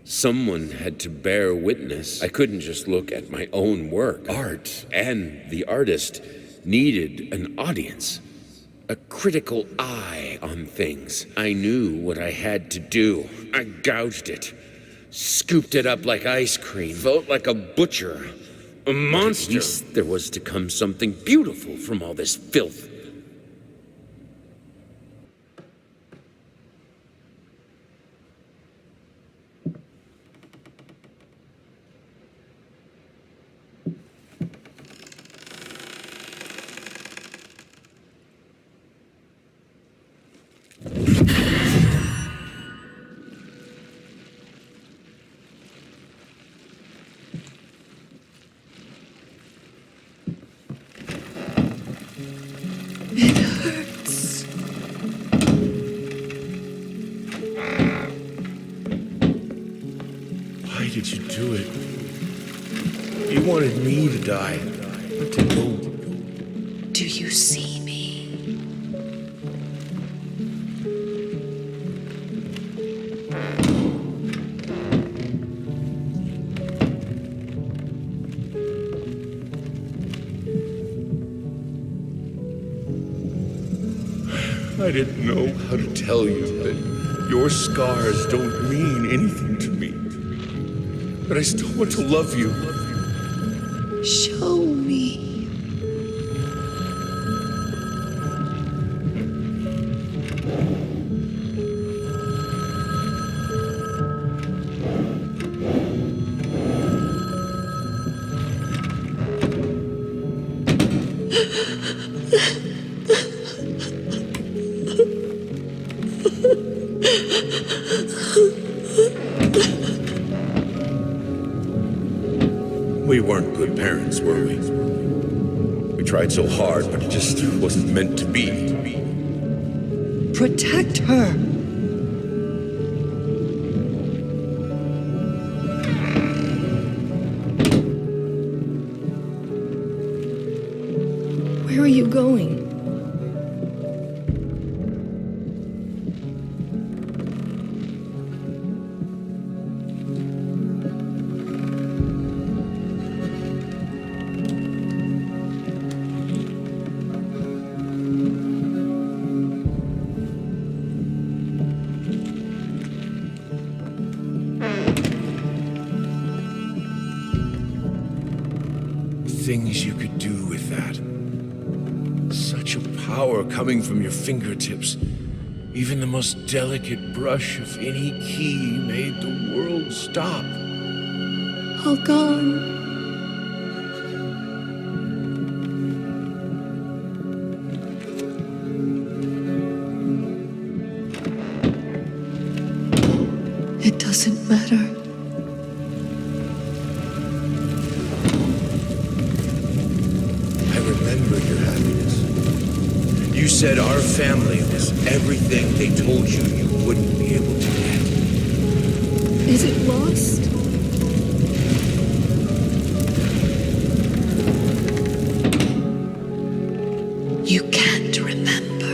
someone had to bear witness. I couldn't just look at my own work. Art and the artist needed an audience, a critical eye on things. I knew what I had to do. I gouged it, scooped it up like ice cream, felt like a butcher, a monster. At least there was to come something beautiful from all this filth. It hurts. Why did you do it? You wanted me to die, not to know. Do you see me? I didn't know how to tell you that your scars don't mean anything to me. But I still want to love you. Show me. We weren't good parents, were we? We tried so hard, but it just wasn't meant to be. Protect her. Where are you going? Things you could do with that. Such a power coming from your fingertips. Even the most delicate brush of any key made the world stop. All gone. It doesn't matter. I remember your happiness. You said our family was everything they told you you wouldn't be able to get. Is it lost? You can't remember.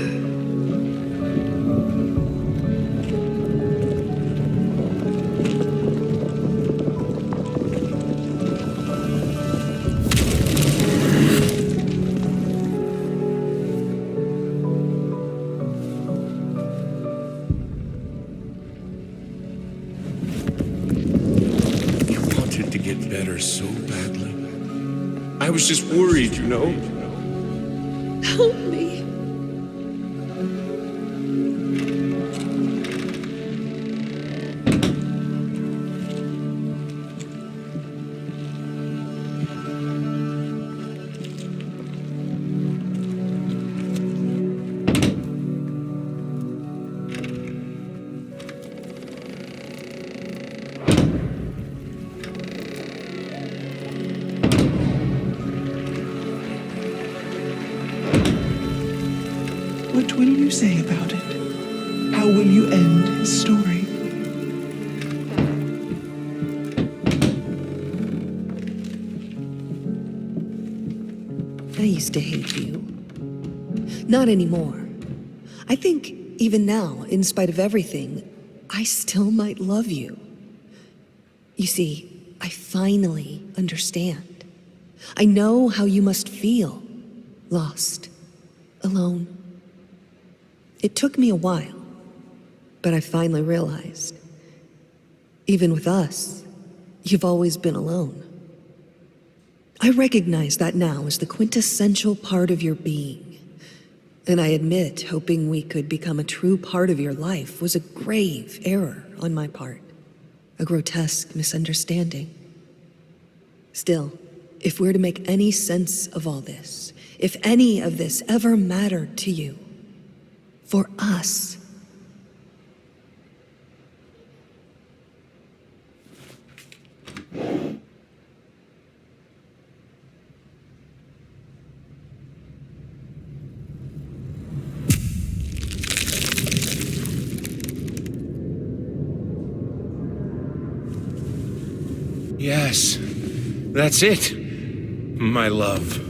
You wanted to get better so badly. I was just worried, you know. Help me. What will you say about it? How will you end his story? I used to hate you. Not anymore. I think even now, in spite of everything, I still might love you. You see, I finally understand. I know how you must feel. Lost. Alone. It took me a while, but I finally realized. Even with us, you've always been alone. I recognize that now as the quintessential part of your being. And I admit hoping we could become a true part of your life was a grave error on my part. A grotesque misunderstanding. Still, if we're to make any sense of all this, if any of this ever mattered to you, for us, Yes, that's it. My love.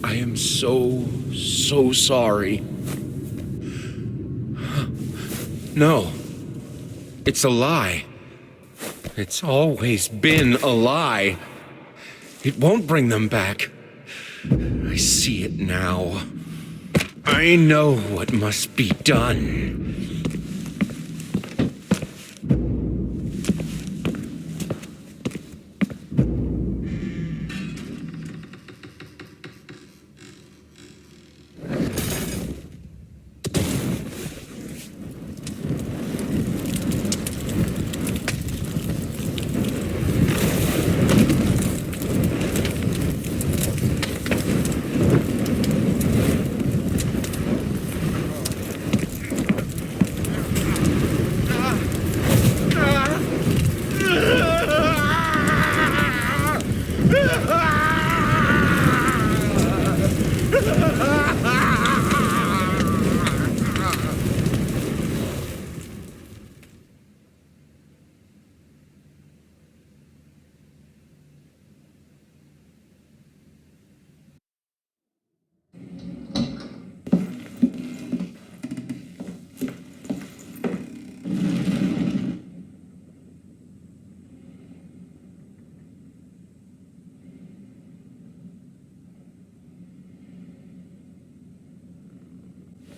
I am so sorry. No. It's a lie. It's always been a lie. It won't bring them back. I see it now. I know what must be done.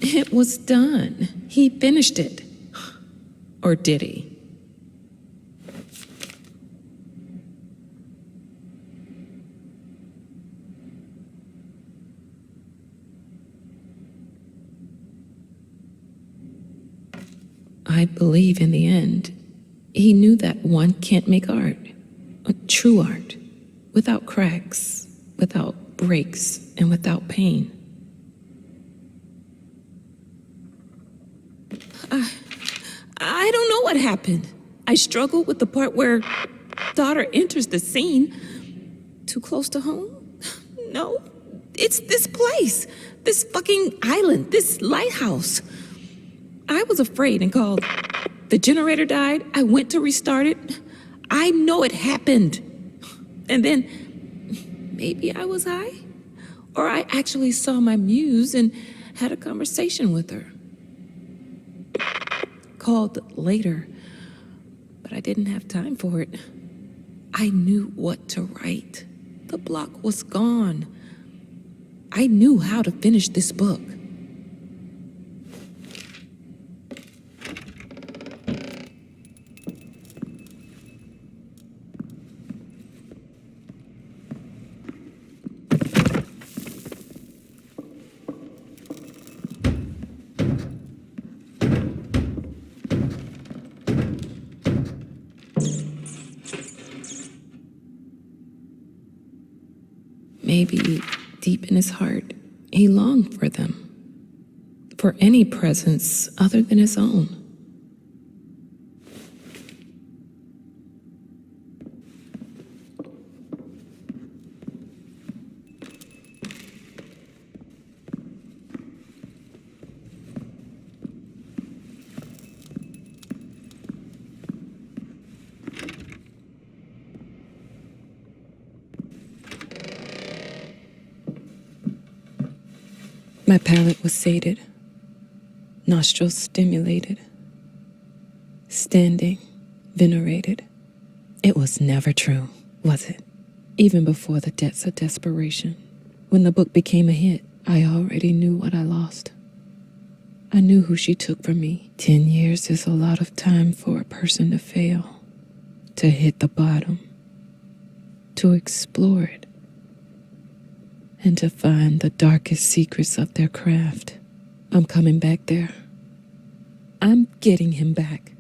It was done. He finished it. Or did he? I believe in the end, he knew that one can't make art, a true art, without cracks, without breaks, and without pain. I don't know what happened. I struggled with the part where daughter enters the scene. Too close to home? No. It's this place. This fucking island. This lighthouse. I was afraid and called. The generator died. I went to restart it. I know it happened. And then maybe I was high? Or I actually saw my muse and had a conversation with her. Called later, but I didn't have time for it. I knew what to write. The block was gone. I knew how to finish this book. Maybe deep in his heart, he longed for them, for any presence other than his own. My palate was sated, nostrils stimulated, standing, venerated. It was never true, was it? Even before the depths of desperation. When the book became a hit, I already knew what I lost. I knew who she took from me. 10 years is a lot of time for a person to fail, to hit the bottom, to explore it, and to find the darkest secrets of their craft. I'm coming back there. I'm getting him back.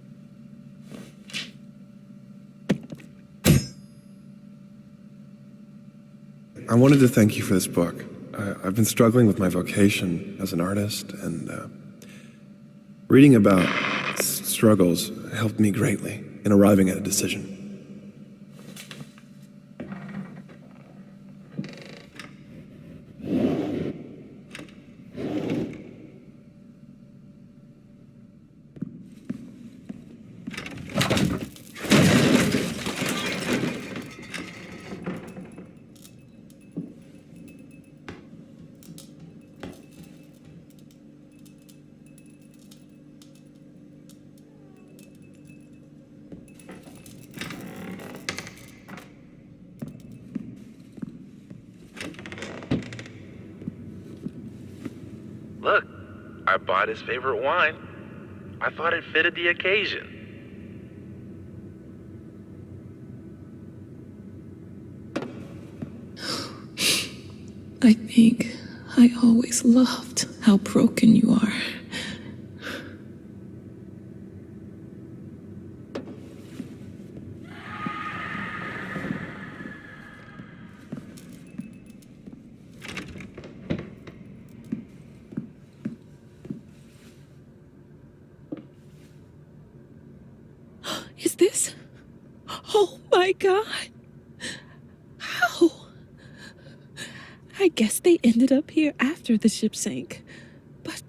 I wanted to thank you for this book. I've been struggling with my vocation as an artist, and reading about struggles helped me greatly in arriving at a decision. Look, I bought his favorite wine. I thought it fitted the occasion. I think I always loved how broken you are. Is this? Oh my God. How? I guess they ended up here after the ship sank. But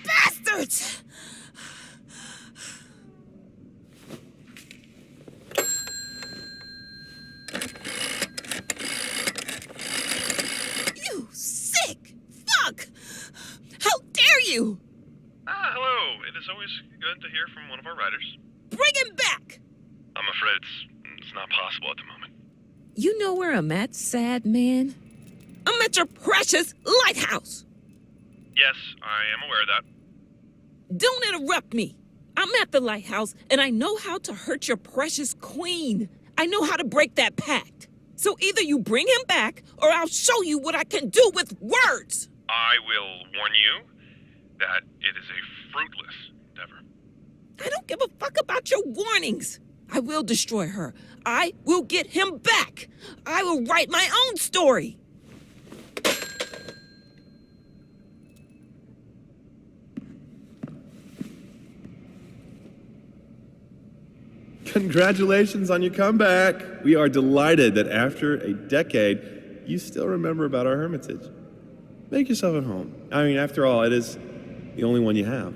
bastards! You sick fuck! How dare you! Hello. It is always good to hear from one of our writers. Bring him back! I'm afraid it's not possible at the moment. You know where I'm at, sad man? I'm at your precious lighthouse! Yes, I am aware of that. Don't interrupt me! I'm at the lighthouse, and I know how to hurt your precious queen. I know how to break that pact. So either you bring him back, or I'll show you what I can do with words! I will warn you that it is a fruitless endeavor. I don't give a fuck about your warnings. I will destroy her. I will get him back. I will write my own story. Congratulations on your comeback. We are delighted that after a decade, you still remember about our hermitage. Make yourself at home. I mean, after all, it is the only one you have.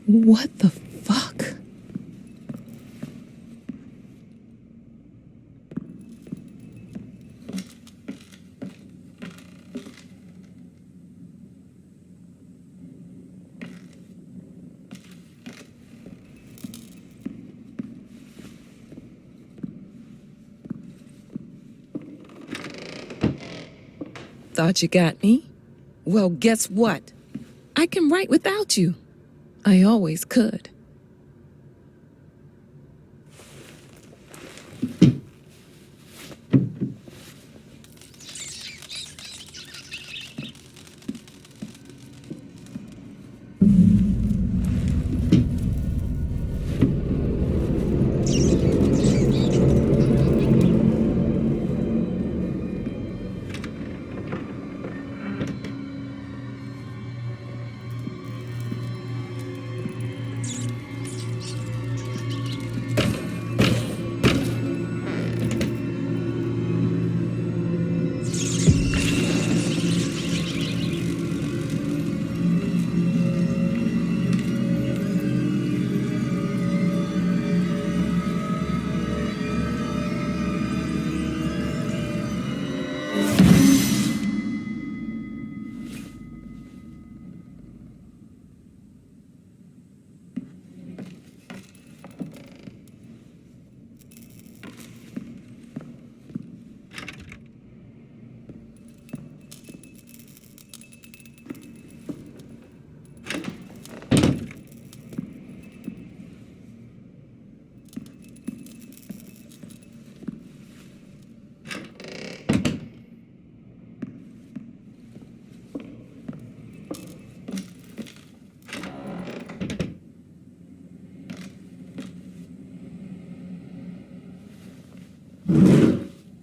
What the fuck? Thought you got me? Well, guess what? I can write without you. I always could.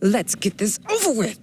Let's get this over with.